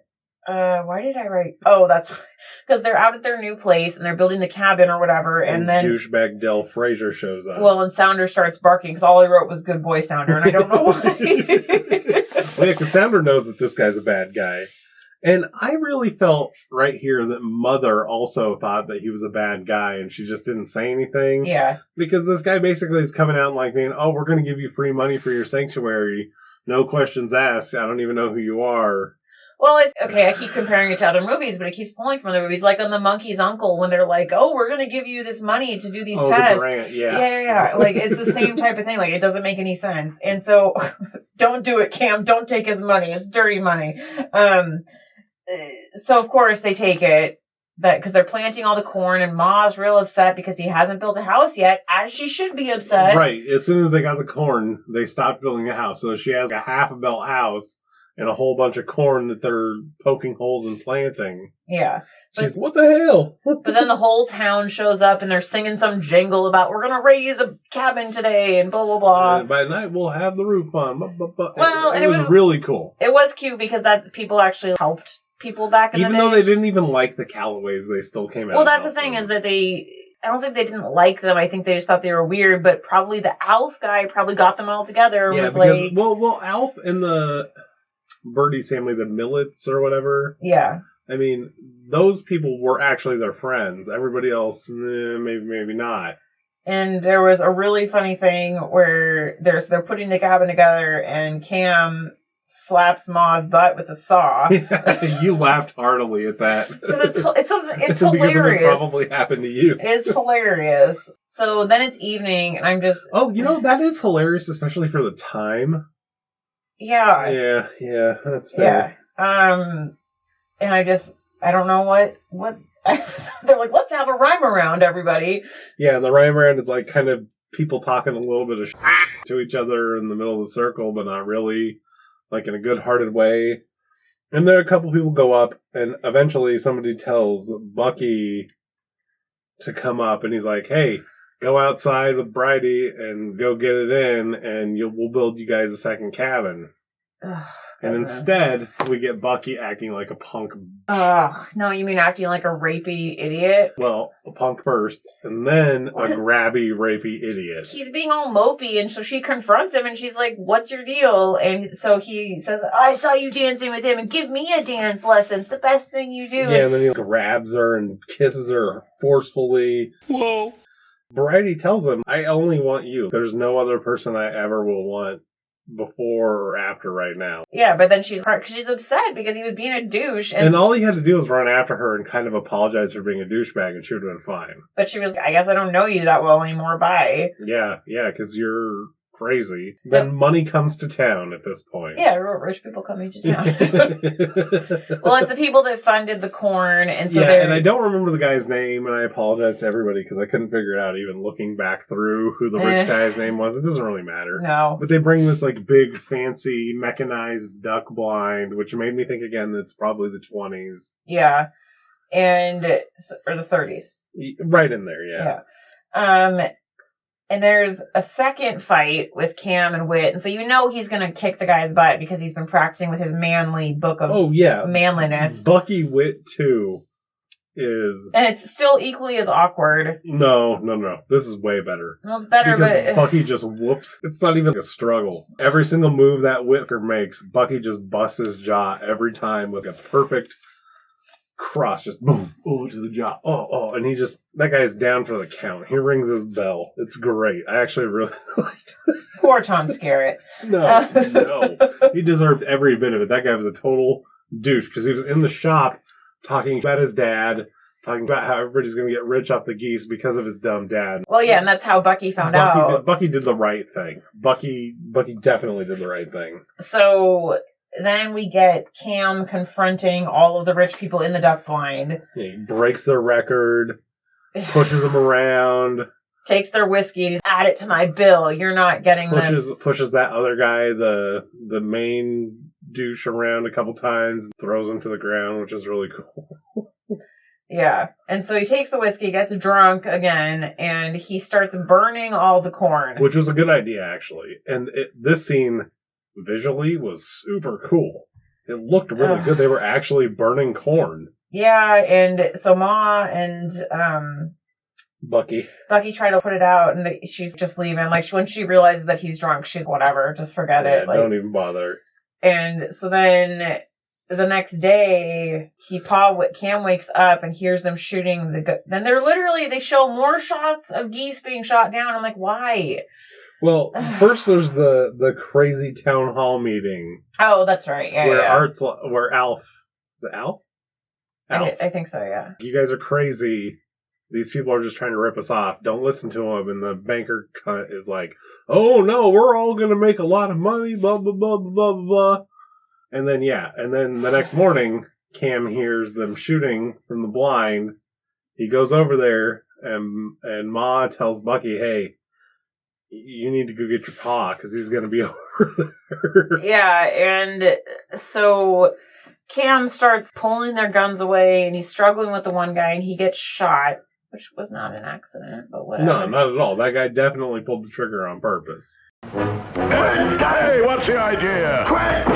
why did I write? Oh, that's because they're out at their new place and they're building the cabin or whatever, and then douchebag Del Frazier shows up. Well, and Sounder starts barking because all I wrote was "Good boy, Sounder," and I don't know why. Well, yeah, because Sounder knows that this guy's a bad guy. And I really felt right here that Mother also thought that he was a bad guy, and she just didn't say anything. Yeah. Because this guy basically is coming out and like being, oh, we're going to give you free money for your sanctuary. No questions asked. I don't even know who you are. Well, it's okay. I keep comparing it to other movies, but it keeps pulling from other movies. Like on The Monkey's Uncle, when they're like, oh, we're going to give you this money to do these tests. The grant, Yeah. Like, it's the same type of thing. Like, it doesn't make any sense. And so, don't do it, Cam. Don't take his money. It's dirty money. So, of course, they take it because they're planting all the corn, and Ma's real upset because he hasn't built a house yet, as she should be upset. Right. As soon as they got the corn, they stopped building a house. So she has a half-built house and a whole bunch of corn that they're poking holes and planting. Yeah. She's, what the hell? But then the whole town shows up, and they're singing some jingle about, we're going to raise a cabin today, and blah, blah, blah. And by night, we'll have the roof on. Well, it was really cool. It was cute because people actually helped people back in the day. Even though they didn't even like the Calloways, they still came out. Well, that's the thing is that I don't think they didn't like them. I think they just thought they were weird, but probably the Alf guy probably got them all together. Yeah, was because, like, well, Alf and the Birdie's family, the Millets or whatever. Yeah. I mean, those people were actually their friends. Everybody else, maybe not. And there was a really funny thing where they're putting the cabin together, and Cam slaps Ma's butt with a saw. You laughed heartily at that. Because it's hilarious. Because it probably happened to you. It's hilarious. So then it's evening, and I'm just... Oh, that is hilarious, especially for the time. Yeah. Yeah, that's fair. Yeah. And I don't know what they're like, let's have a rhyme around, everybody. Yeah, and the rhyme around is like kind of people talking a little bit of to each other in the middle of the circle, but not really, like in a good-hearted way. And then a couple people go up, and eventually somebody tells Bucky to come up, and he's like, hey, go outside with Bridie and go get it in, and we'll build you guys a second cabin. And instead, we get Bucky acting like a punk. No, you mean acting like a rapey idiot? Well, a punk first, and then a grabby, rapey idiot. He's being all mopey, and so she confronts him, and she's like, what's your deal? And so he says, I saw you dancing with him, and give me a dance lesson. It's the best thing you do. Yeah, and then he grabs her and kisses her forcefully. Whoa. Bridie tells him, I only want you. There's no other person I ever will want before or after right now. Yeah, but then she's upset because he was being a douche. And all he had to do was run after her and kind of apologize for being a douchebag, and she would have been fine. But she was, I guess I don't know you that well anymore, bye. Yeah, because you're crazy. Then money comes to town at this point. Yeah, rich people coming to town. Well, it's the people that funded the corn, and so and I don't remember the guy's name, and I apologize to everybody because I couldn't figure it out even looking back through who the rich guy's name was. It doesn't really matter. No. But they bring this like big, fancy, mechanized duck blind, which made me think again that it's probably the 20s. Yeah. Or the 30s. Right in there, yeah. And there's a second fight with Cam and Whit. And so he's going to kick the guy's butt because he's been practicing with his manly book of manliness. Bucky Whit 2 is... And it's still equally as awkward. No. This is way better. Well, it's better, because Bucky just whoops. It's not even a struggle. Every single move that Whitaker makes, Bucky just busts his jaw every time with a perfect... cross, just boom, to the jaw. And that guy's down for the count. He rings his bell. It's great. I actually really liked it. Poor Tom Skerritt. No. He deserved every bit of it. That guy was a total douche because he was in the shop talking about his dad, talking about how everybody's going to get rich off the geese because of his dumb dad. Well, yeah, and that's how Bucky found out. Bucky did the right thing. Bucky definitely did the right thing. So... then we get Cam confronting all of the rich people in the duck blind. He breaks their record, pushes them around. Takes their whiskey and he's, add it to my bill. You're not getting this. Pushes that other guy, the main douche, around a couple times, throws him to the ground, which is really cool. Yeah. And so he takes the whiskey, gets drunk again, and he starts burning all the corn. Which was a good idea, actually. And this scene, visually, was super cool. It looked really good. They were actually burning corn. Yeah, and so Ma and Bucky try to put it out, and she's just leaving. Like, when she realizes that he's drunk, she's whatever, just forget it. Like, don't even bother. And so then the next day, Cam wakes up and hears them shooting then they show more shots of geese being shot down. I'm like, why? Well, first there's the crazy town hall meeting. Oh, that's right. Yeah, where Alf, is it Alf? I think so, yeah. You guys are crazy. These people are just trying to rip us off. Don't listen to them. And the banker cunt is like, oh no, we're all going to make a lot of money, blah, blah, blah, blah, blah, blah. And then the next morning, Cam hears them shooting from the blind. He goes over there, and Ma tells Bucky, hey, you need to go get your pa, because he's going to be over there. Yeah, and so Cam starts pulling their guns away, and he's struggling with the one guy, and he gets shot, which was not an accident, but whatever. No, not at all. That guy definitely pulled the trigger on purpose. Hey, what's the idea? Quit!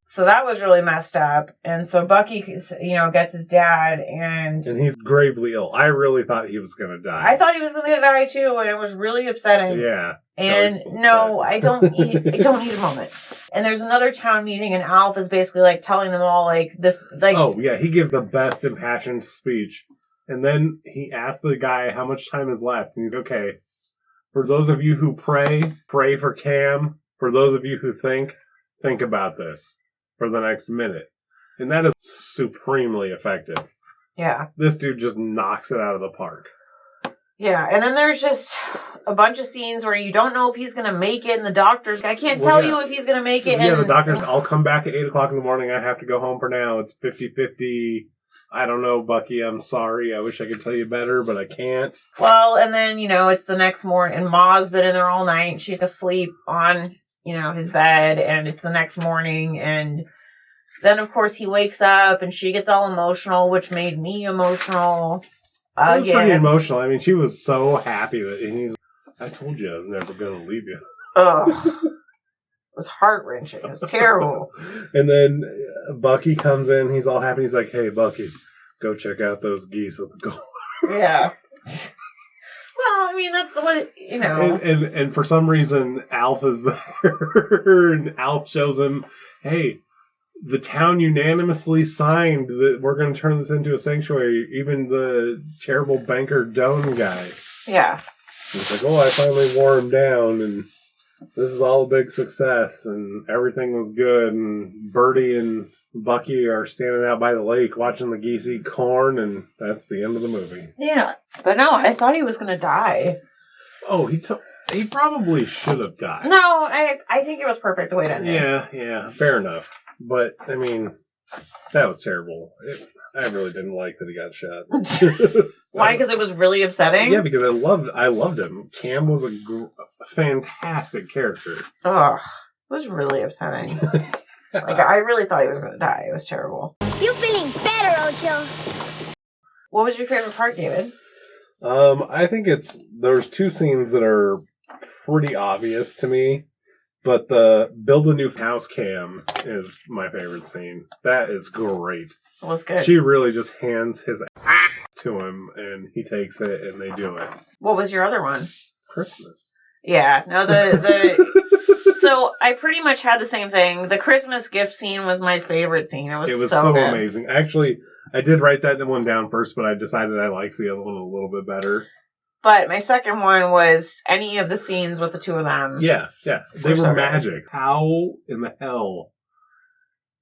So that was really messed up. And so Bucky, gets his dad, and he's gravely ill. I really thought he was going to die. I thought he was going to die too, and it was really upsetting. Yeah. And no, I don't need a moment. And there's another town meeting, and Alf is basically like telling them all like this, like. Oh yeah, he gives the best impassioned speech, and then he asks the guy how much time is left, and he's okay. For those of you who pray for Cam. For those of you who think about this for the next minute, and that is supremely effective. Yeah. This dude just knocks it out of the park. Yeah, and then there's just a bunch of scenes where you don't know if he's going to make it, and the doctor's, I can't tell you if he's going to make it. Yeah, the doctor's, I'll come back at 8 o'clock in the morning, I have to go home for now, it's 50-50, I don't know, Bucky, I'm sorry, I wish I could tell you better, but I can't. Well, and then, it's the next morning, and Ma's been in there all night, she's asleep on, his bed, and it's the next morning, and then, of course, he wakes up, and she gets all emotional, which made me emotional. It was pretty emotional. I mean, she was so happy that I told you I was never going to leave you. Ugh. It was heart-wrenching. It was terrible. And then Bucky comes in. He's all happy. He's like, hey, Bucky, go check out those geese with the gold. Yeah. Well, I mean, that's what, And for some reason, Alf is there. And Alf shows him, hey, the town unanimously signed that we're going to turn this into a sanctuary. Even the terrible banker Doan guy. Yeah. He's like, oh, I finally wore him down, and this is all a big success, and everything was good, and Bertie and Bucky are standing out by the lake watching the geese eat corn, and that's the end of the movie. Yeah. But no, I thought he was going to die. Oh, he probably should have died. No, I think it was perfect the way it ended. Yeah, fair enough. But, I mean, that was terrible. I really didn't like that he got shot. Why? Because it was really upsetting? Yeah, because I loved him. Cam was a fantastic character. Ugh. It was really upsetting. I really thought he was going to die. It was terrible. You're feeling better, Ocho. What was your favorite part, David? I think there's two scenes that are pretty obvious to me. But the build a new house cam is my favorite scene. That is great. Well, that's good. She really just hands his ass to him, and he takes it, and they do it. What was your other one? Christmas. Yeah. No, So I pretty much had the same thing. The Christmas gift scene was my favorite scene. It was so good. Amazing. Actually, I did write that one down first, but I decided I liked the other one a little bit better. But my second one was any of the scenes with the two of them. Yeah. They were magic. How in the hell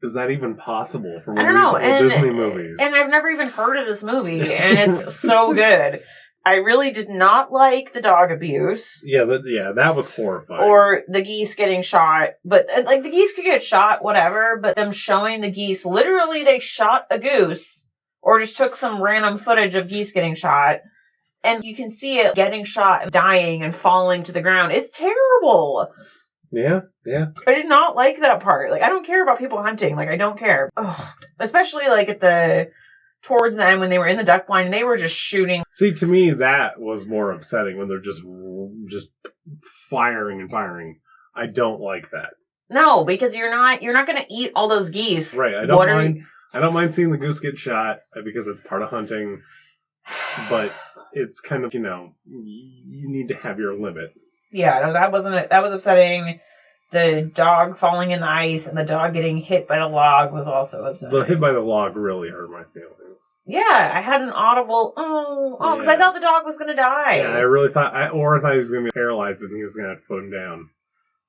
is that even possible for Disney movies? And I've never even heard of this movie, and it's so good. I really did not like the dog abuse. Yeah, that was horrifying. Or the geese getting shot. But, like, the geese could get shot, whatever, but them showing the geese, literally they shot a goose, or just took some random footage of geese getting shot, and you can see it getting shot, and dying, and falling to the ground. It's terrible. Yeah. I did not like that part. Like, I don't care about people hunting. Like, I don't care. Ugh. Especially, like, towards the end when they were in the duck blind and they were just shooting. See, to me, that was more upsetting when they're just firing and firing. I don't like that. No, because you're not going to eat all those geese. Right. I don't mind seeing the goose get shot because it's part of hunting, but it's kind of, you need to have your limit. Yeah, no, that was upsetting. The dog falling in the ice and the dog getting hit by the log was also upsetting. The hit by the log really hurt my feelings. Yeah, I had an audible, because I thought the dog was going to die. Yeah, I really thought, I thought he was going to be paralyzed and he was going to have to put him down.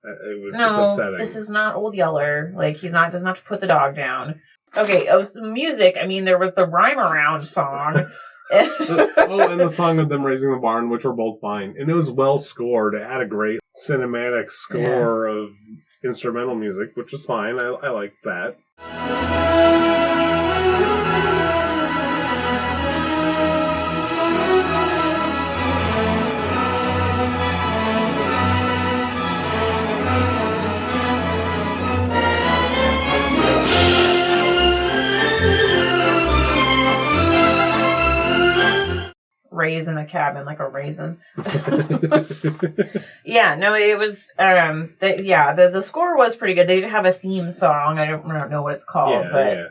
It was just upsetting. This is not Old Yeller. Like, doesn't have to put the dog down. Okay, some music. I mean, there was the Rhyme Around song. And the song of them raising the barn, which were both fine. And it was well scored. It had a great cinematic score of instrumental music, which is fine. I liked that. Raisin a cabin like a raisin. Yeah, no, it was the score was pretty good. They did have a theme song. I don't know what it's called. Yeah.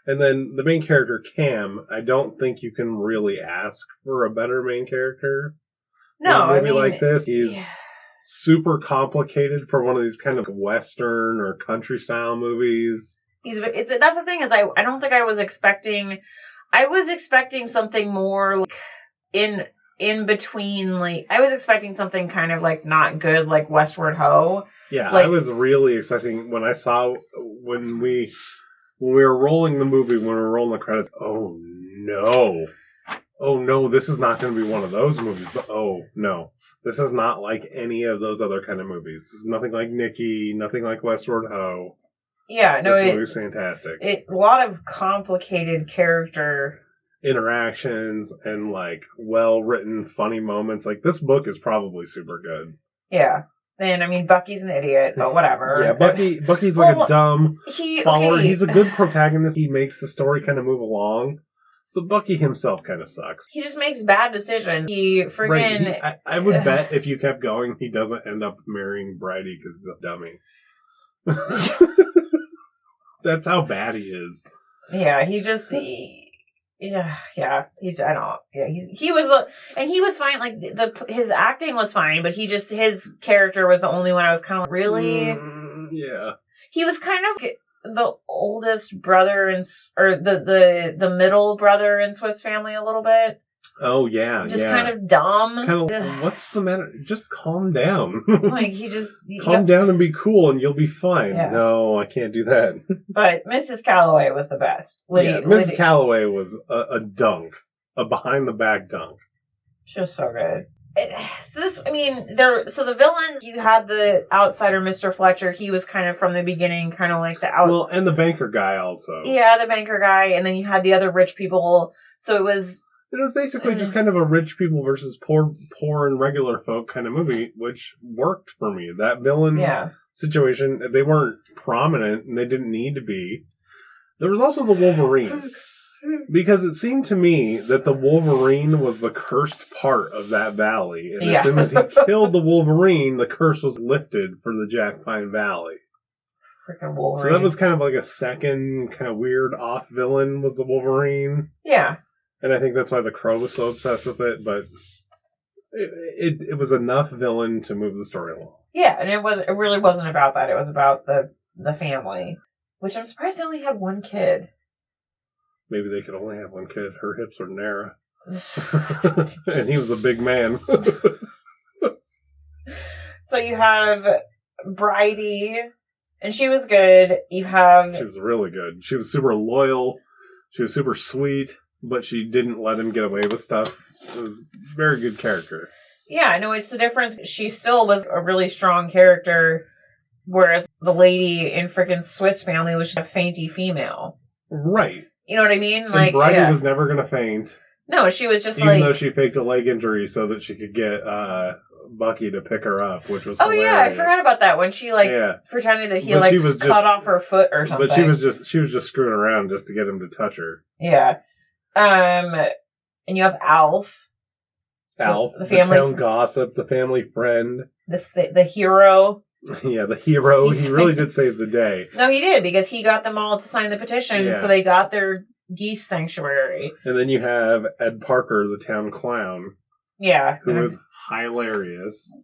And then the main character, Cam, I don't think you can really ask for a better main character. No, in a movie like this. He's super complicated for one of these kind of Western or country style movies. That's the thing is I don't think I was expecting. I was expecting something more like in between, like I was expecting something kind of like not good, like Westward Ho. Yeah, like, I was really expecting when we were rolling the movie, when we were rolling the credits. Oh no, this is not going to be one of those movies. But oh no, this is not like any of those other kind of movies. This is nothing like Nicky, nothing like Westward Ho. Yeah, no, this movie's fantastic. A lot of complicated character interactions and like well-written funny moments. Like this book is probably super good. Yeah. And I mean Bucky's an idiot, but whatever. Yeah, Bucky's like a dumb follower. Okay. He's a good protagonist. He makes the story kind of move along. But Bucky himself kind of sucks. He just makes bad decisions. He friggin' Right. I would bet if you kept going, he doesn't end up marrying Bridie because he's a dummy. That's how bad he is. Yeah, he was fine. Like his acting was fine, but his character was the only one I was kind of like, really. Yeah. He was kind of the oldest brother or the middle brother in Swiss Family a little bit. Oh yeah, just kind of dumb. Kind of, what's the matter? Just calm down. Like he just calm down and be cool, and you'll be fine. Yeah. No, I can't do that. But Mrs. Calloway was the best. Mrs. Calloway was a dunk, a behind the back dunk. Just so good. So the villains, you had the outsider, Mr. Fletcher. He was kind of from the beginning, kind of like well, and the banker guy also. Yeah, the banker guy, and then you had the other rich people. So it was basically just kind of a rich people versus poor and regular folk kind of movie, which worked for me. That villain situation, they weren't prominent, and they didn't need to be. There was also the Wolverine. Because it seemed to me that the Wolverine was the cursed part of that valley. And as soon as he killed the Wolverine, the curse was lifted for the Jack Pine Valley. Freaking Wolverine. So that was kind of like a second kind of weird off villain was the Wolverine. Yeah. And I think that's why the Crow was so obsessed with it, but it was enough villain to move the story along. Yeah, and it really wasn't about that. It was about the family. Which I'm surprised they only had one kid. Maybe they could only have one kid. Her hips were narrow. And he was a big man. So you have Bridie, and she was good. She was really good. She was super loyal. She was super sweet, but she didn't let him get away with stuff. It was a very good character. Yeah, no, it's the difference. She still was a really strong character, whereas the lady in frickin' Swiss Family was just a fainty female. Right. You know what I mean? And Bridie was never going to faint. No, she was just even though she faked a leg injury so that she could get Bucky to pick her up, which was hilarious. Yeah, I forgot about that when she pretended that he cut off her foot or something. But she was just screwing around just to get him to touch her. Yeah. And you have Alf. The family town gossip, the family friend, the hero. Yeah, the hero. He really did save the day. No, he did, because he got them all to sign the petition, so they got their geese sanctuary. And then you have Ed Parker, the town clown. Yeah. Who was hilarious.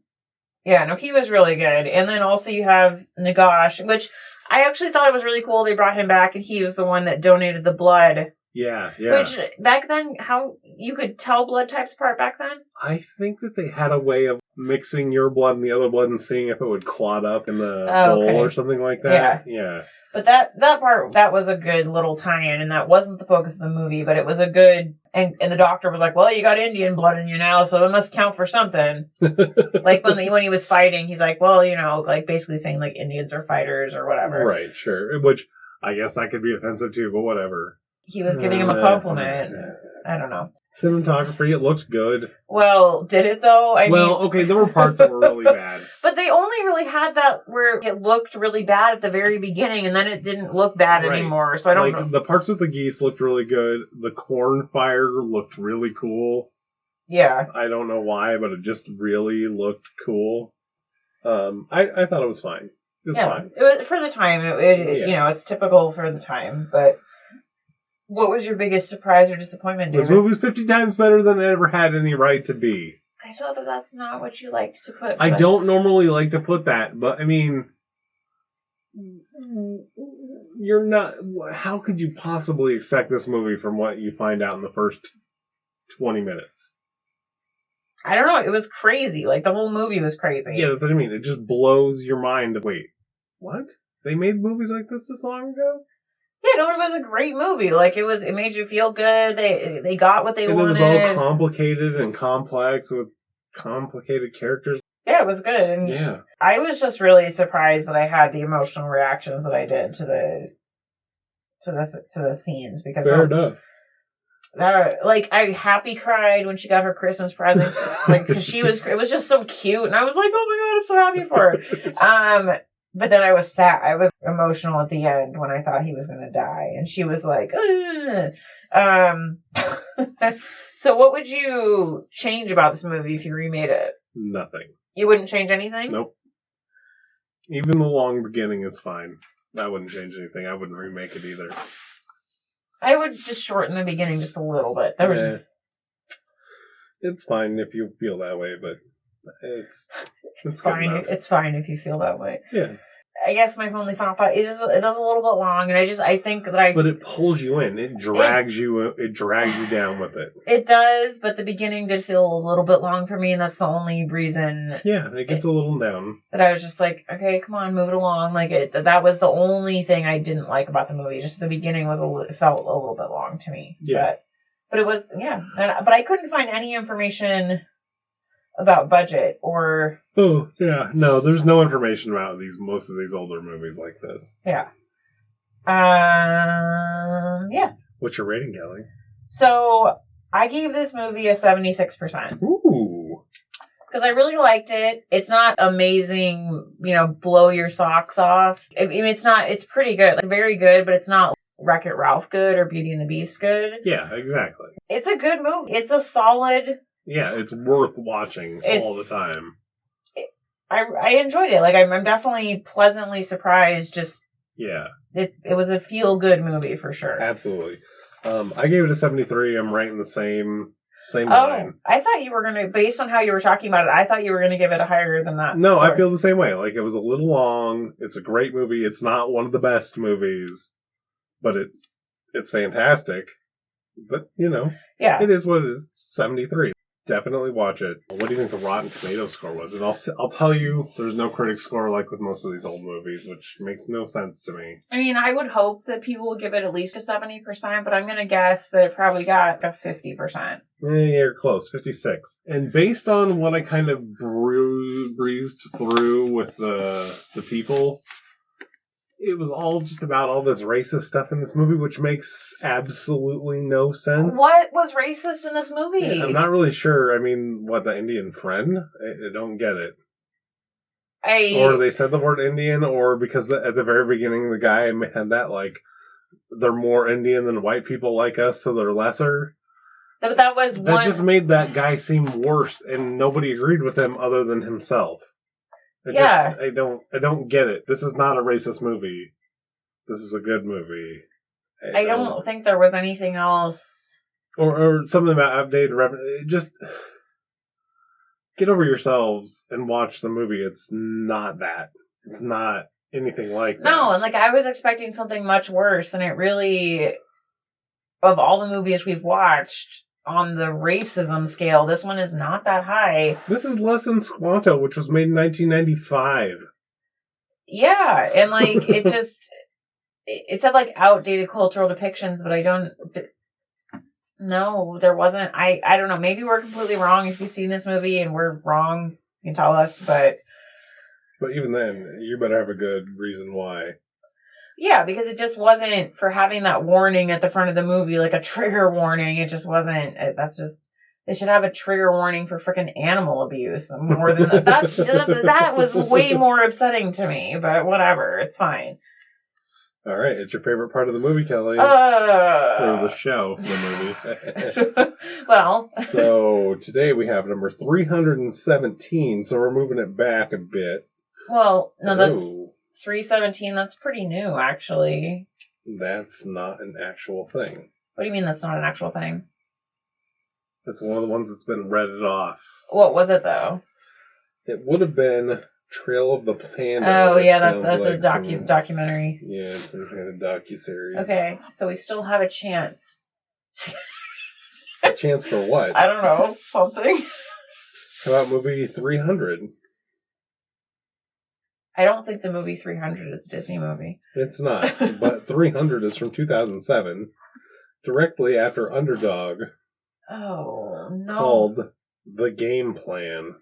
Yeah, no, he was really good. And then also you have Nagash, which I actually thought it was really cool they brought him back, and he was the one that donated the blood. Yeah, yeah. Which, back then, how you could tell blood types apart back then? I think that they had a way of mixing your blood and the other blood and seeing if it would clot up in the bowl or something like that. Yeah. But that part, that was a good little tie-in, and that wasn't the focus of the movie, but it was a good... And the doctor was like, well, you got Indian blood in you now, so it must count for something. Like, when he was fighting, he's like, well, you know, like, basically saying, like, Indians are fighters or whatever. Right, sure. Which, I guess that could be offensive too, but whatever. He was giving him a compliment. I don't know. Cinematography, it looked good. Well, did it though? I mean... okay, there were parts that were really bad. But they only really had that where it looked really bad at the very beginning, and then it didn't look bad anymore, so I don't know. The parts with the geese looked really good. The corn fire looked really cool. Yeah. I don't know why, but it just really looked cool. I thought it was fine. It was fine. It was, for the time, you know, it's typical for the time, but... What was your biggest surprise or disappointment, David? This movie's 50 times better than it ever had any right to be. I thought that that's not what you liked to put. I don't normally like to put that, but I mean, you're not... How could you possibly expect this movie from what you find out in the first 20 minutes? I don't know. It was crazy. Like, the whole movie was crazy. Yeah, that's what I mean. It just blows your mind. Wait, what? They made movies like this long ago? Yeah, no, it was a great movie. Like, it made you feel good. They got what they wanted. It was all complicated and complex with complicated characters. Yeah, it was good. And I was just really surprised that I had the emotional reactions that I did to the scenes, because fair enough. I happy cried when she got her Christmas present, like, because it was just so cute, and I was like, oh my god, I'm so happy for her. But then I was sad. I was emotional at the end when I thought he was going to die. And she was like, So what would you change about this movie if you remade it? Nothing. You wouldn't change anything? Nope. Even the long beginning is fine. I wouldn't change anything. I wouldn't remake it either. I would just shorten the beginning just a little bit. It's fine if you feel that way, but it's fine. It's fine if you feel that way. Yeah. I guess my only final thought is it does a little bit long, and I think that But it pulls you in. It drags you down with it. It does, but the beginning did feel a little bit long for me, and that's the only reason. Yeah, it gets a little down. But I was just like, okay, come on, move it along. Like that was the only thing I didn't like about the movie. Just the beginning felt a little bit long to me. Yeah. But it was but I couldn't find any information about budget or... Oh, yeah. No, there's no information about most of these older movies like this. Yeah. Yeah. What's your rating, Kelly? So, I gave this movie a 76%. Ooh. Because I really liked it. It's not amazing, blow your socks off. I mean, it's pretty good. It's very good, but it's not Wreck-It Ralph good or Beauty and the Beast good. Yeah, exactly. It's a good movie. It's a solid... Yeah, it's worth watching all the time. I enjoyed it. Like, I'm definitely pleasantly surprised. Just it was a feel good movie for sure. Absolutely. I gave it a 73. I'm right in the same line. I thought you were gonna, based on how you were talking about it, I thought you were gonna give it a higher than that. No, I feel the same way. Like, it was a little long. It's a great movie. It's not one of the best movies, but it's fantastic. But it is what it is. 73. Definitely watch it. What do you think the Rotten Tomatoes score was? And I'll tell you, there's no critic score like with most of these old movies, which makes no sense to me. I mean, I would hope that people would give it at least a 70%, but I'm going to guess that it probably got a 50%. You're close, 56. And based on what I kind of breezed through with the people, it was all just about all this racist stuff in this movie, which makes absolutely no sense. What was racist in this movie? Yeah, I'm not really sure. I mean, what, the Indian friend? I don't get it. Or they said the word Indian, or because at the very beginning the guy had that, like, they're more Indian than white people like us, so they're lesser. But that was That just made that guy seem worse, and nobody agreed with him other than himself. I don't get it. This is not a racist movie. This is a good movie. I don't think there was anything else. Or something about outdated reference. Just get over yourselves and watch the movie. It's not that. It's not anything like that. No, and like I was expecting something much worse, and it really, of all the movies we've watched, on the racism scale, this one is not that high. This is less than Squanto, which was made in 1995. Yeah, and like it just it said like outdated cultural depictions, but I don't. No, there wasn't. I don't know. Maybe we're completely wrong. If you've seen this movie and we're wrong, you can tell us. But even then, you better have a good reason why. Yeah, because it just wasn't, for having that warning at the front of the movie, like a trigger warning, it just wasn't, they should have a trigger warning for freaking animal abuse more than that. That was way more upsetting to me, but whatever, it's fine. All right, it's your favorite part of the movie, Kelly. Or the show, the movie. Well. So, today we have number 317, so we're moving it back a bit. Well, no, that's 317, that's pretty new, actually. That's not an actual thing. What do you mean that's not an actual thing? It's one of the ones that's been redded off. What was it, though? It would have been Trail of the Panda. Oh, yeah, that's like a documentary. Yeah, it's some kind of docuseries. Okay, so we still have a chance. A chance for what? I don't know, something. How about movie 300? I don't think the movie 300 is a Disney movie. It's not, but 300 is from 2007, directly after Underdog. Oh, no. Called The Game Plan.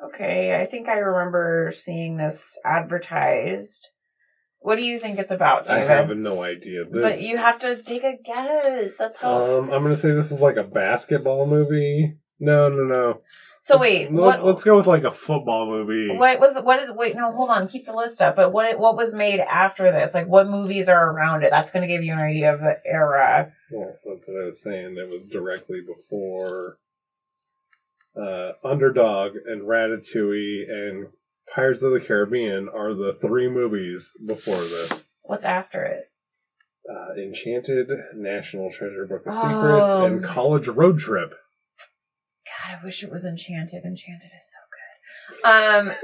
Okay, I think I remember seeing this advertised. What do you think it's about, David? I have no idea. But you have to take a guess. That's how... I'm going to say this is like a basketball movie. No. So wait, let's go with like a football movie. Wait, no, hold on, keep the list up. But what was made after this? Like, what movies are around it? That's going to give you an idea of the era. Well, that's what I was saying. It was directly before Underdog and Ratatouille and Pirates of the Caribbean are the three movies before this. What's after it? Enchanted, National Treasure Book of Secrets, and College Road Trip. God, I wish it was Enchanted. Enchanted is so good.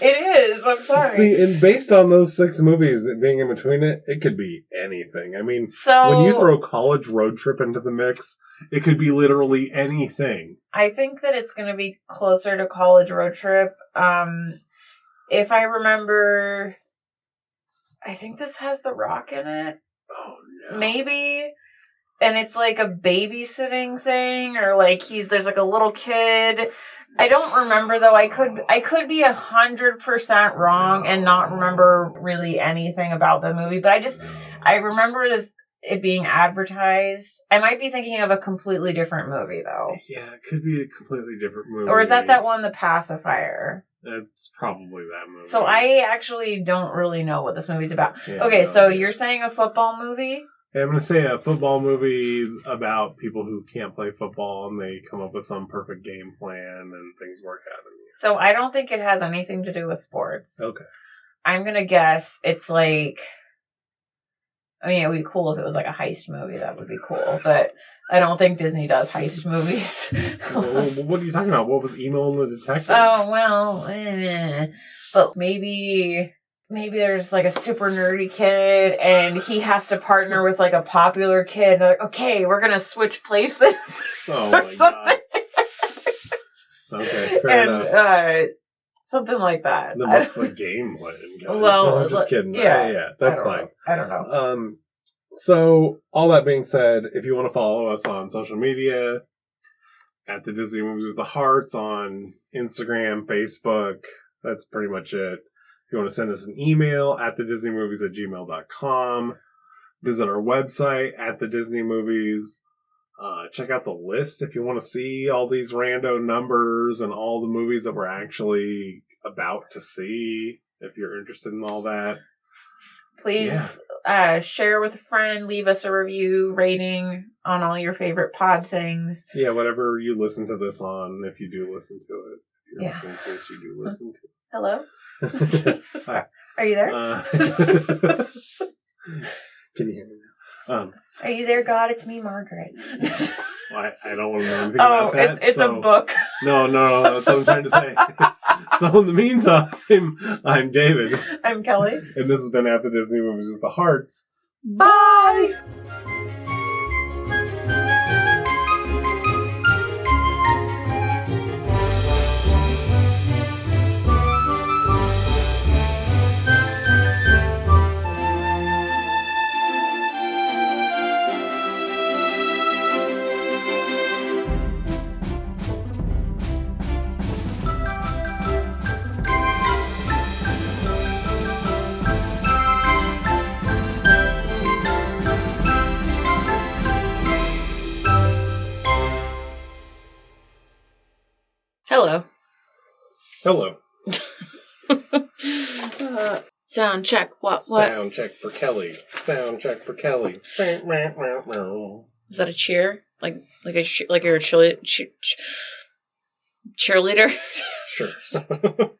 It is. I'm sorry. See, and based on those 6 movies being in between it could be anything. I mean, when you throw College Road Trip into the mix, it could be literally anything. I think that it's going to be closer to College Road Trip. If I remember, I think this has The Rock in it. Oh, no. Maybe. And it's like a babysitting thing, or like there's like a little kid. I don't remember though. I could be 100% wrong and not remember really anything about the movie. But I remember it being advertised. I might be thinking of a completely different movie though. Yeah, it could be a completely different movie. Or is that one, The Pacifier? It's probably that movie. So I actually don't really know what this movie's about. Yeah, okay, so you're saying a football movie? I'm going to say a football movie about people who can't play football and they come up with some perfect game plan and things work out. So I don't think it has anything to do with sports. Okay. I'm going to guess it's like... I mean, it would be cool if it was like a heist movie. That would be cool. But I don't think Disney does heist movies. What are you talking about? What was Emo and the Detective? Oh, well... But maybe... maybe there's like a super nerdy kid and he has to partner with like a popular kid. They're like, okay, we're going to switch places. Oh my God. Okay, fair enough. Something like that. Then what's the game plan? Well, no, I'm just kidding. Yeah, that's fine. I don't know. So, all that being said, if you want to follow us on social media, at the Disney Movies with the Hearts on Instagram, Facebook, that's pretty much it. If you want to send us an email, at thedisneymovies@gmail.com. Visit our website, at the Disney Movies. Check out the list if you want to see all these rando numbers and all the movies that we're actually about to see, if you're interested in all that. Please share with a friend, leave us a review, rating on all your favorite pod things. Yeah, whatever you listen to this on, if you do listen to it. If you're listening to this, you do listen to it. Hello? Hi. Are you there? Can you hear me now? Are you there, God? It's me, Margaret. I don't want to know anything about that. It's a book. No, that's what I'm trying to say. So in the meantime, I'm David. I'm Kelly. And this has been At the Disney Movies with the Hearts. Bye! Hello. Sound check. What? Sound check for Kelly. Sound check for Kelly. Is that a cheer? Like you're a cheerleader? Sure.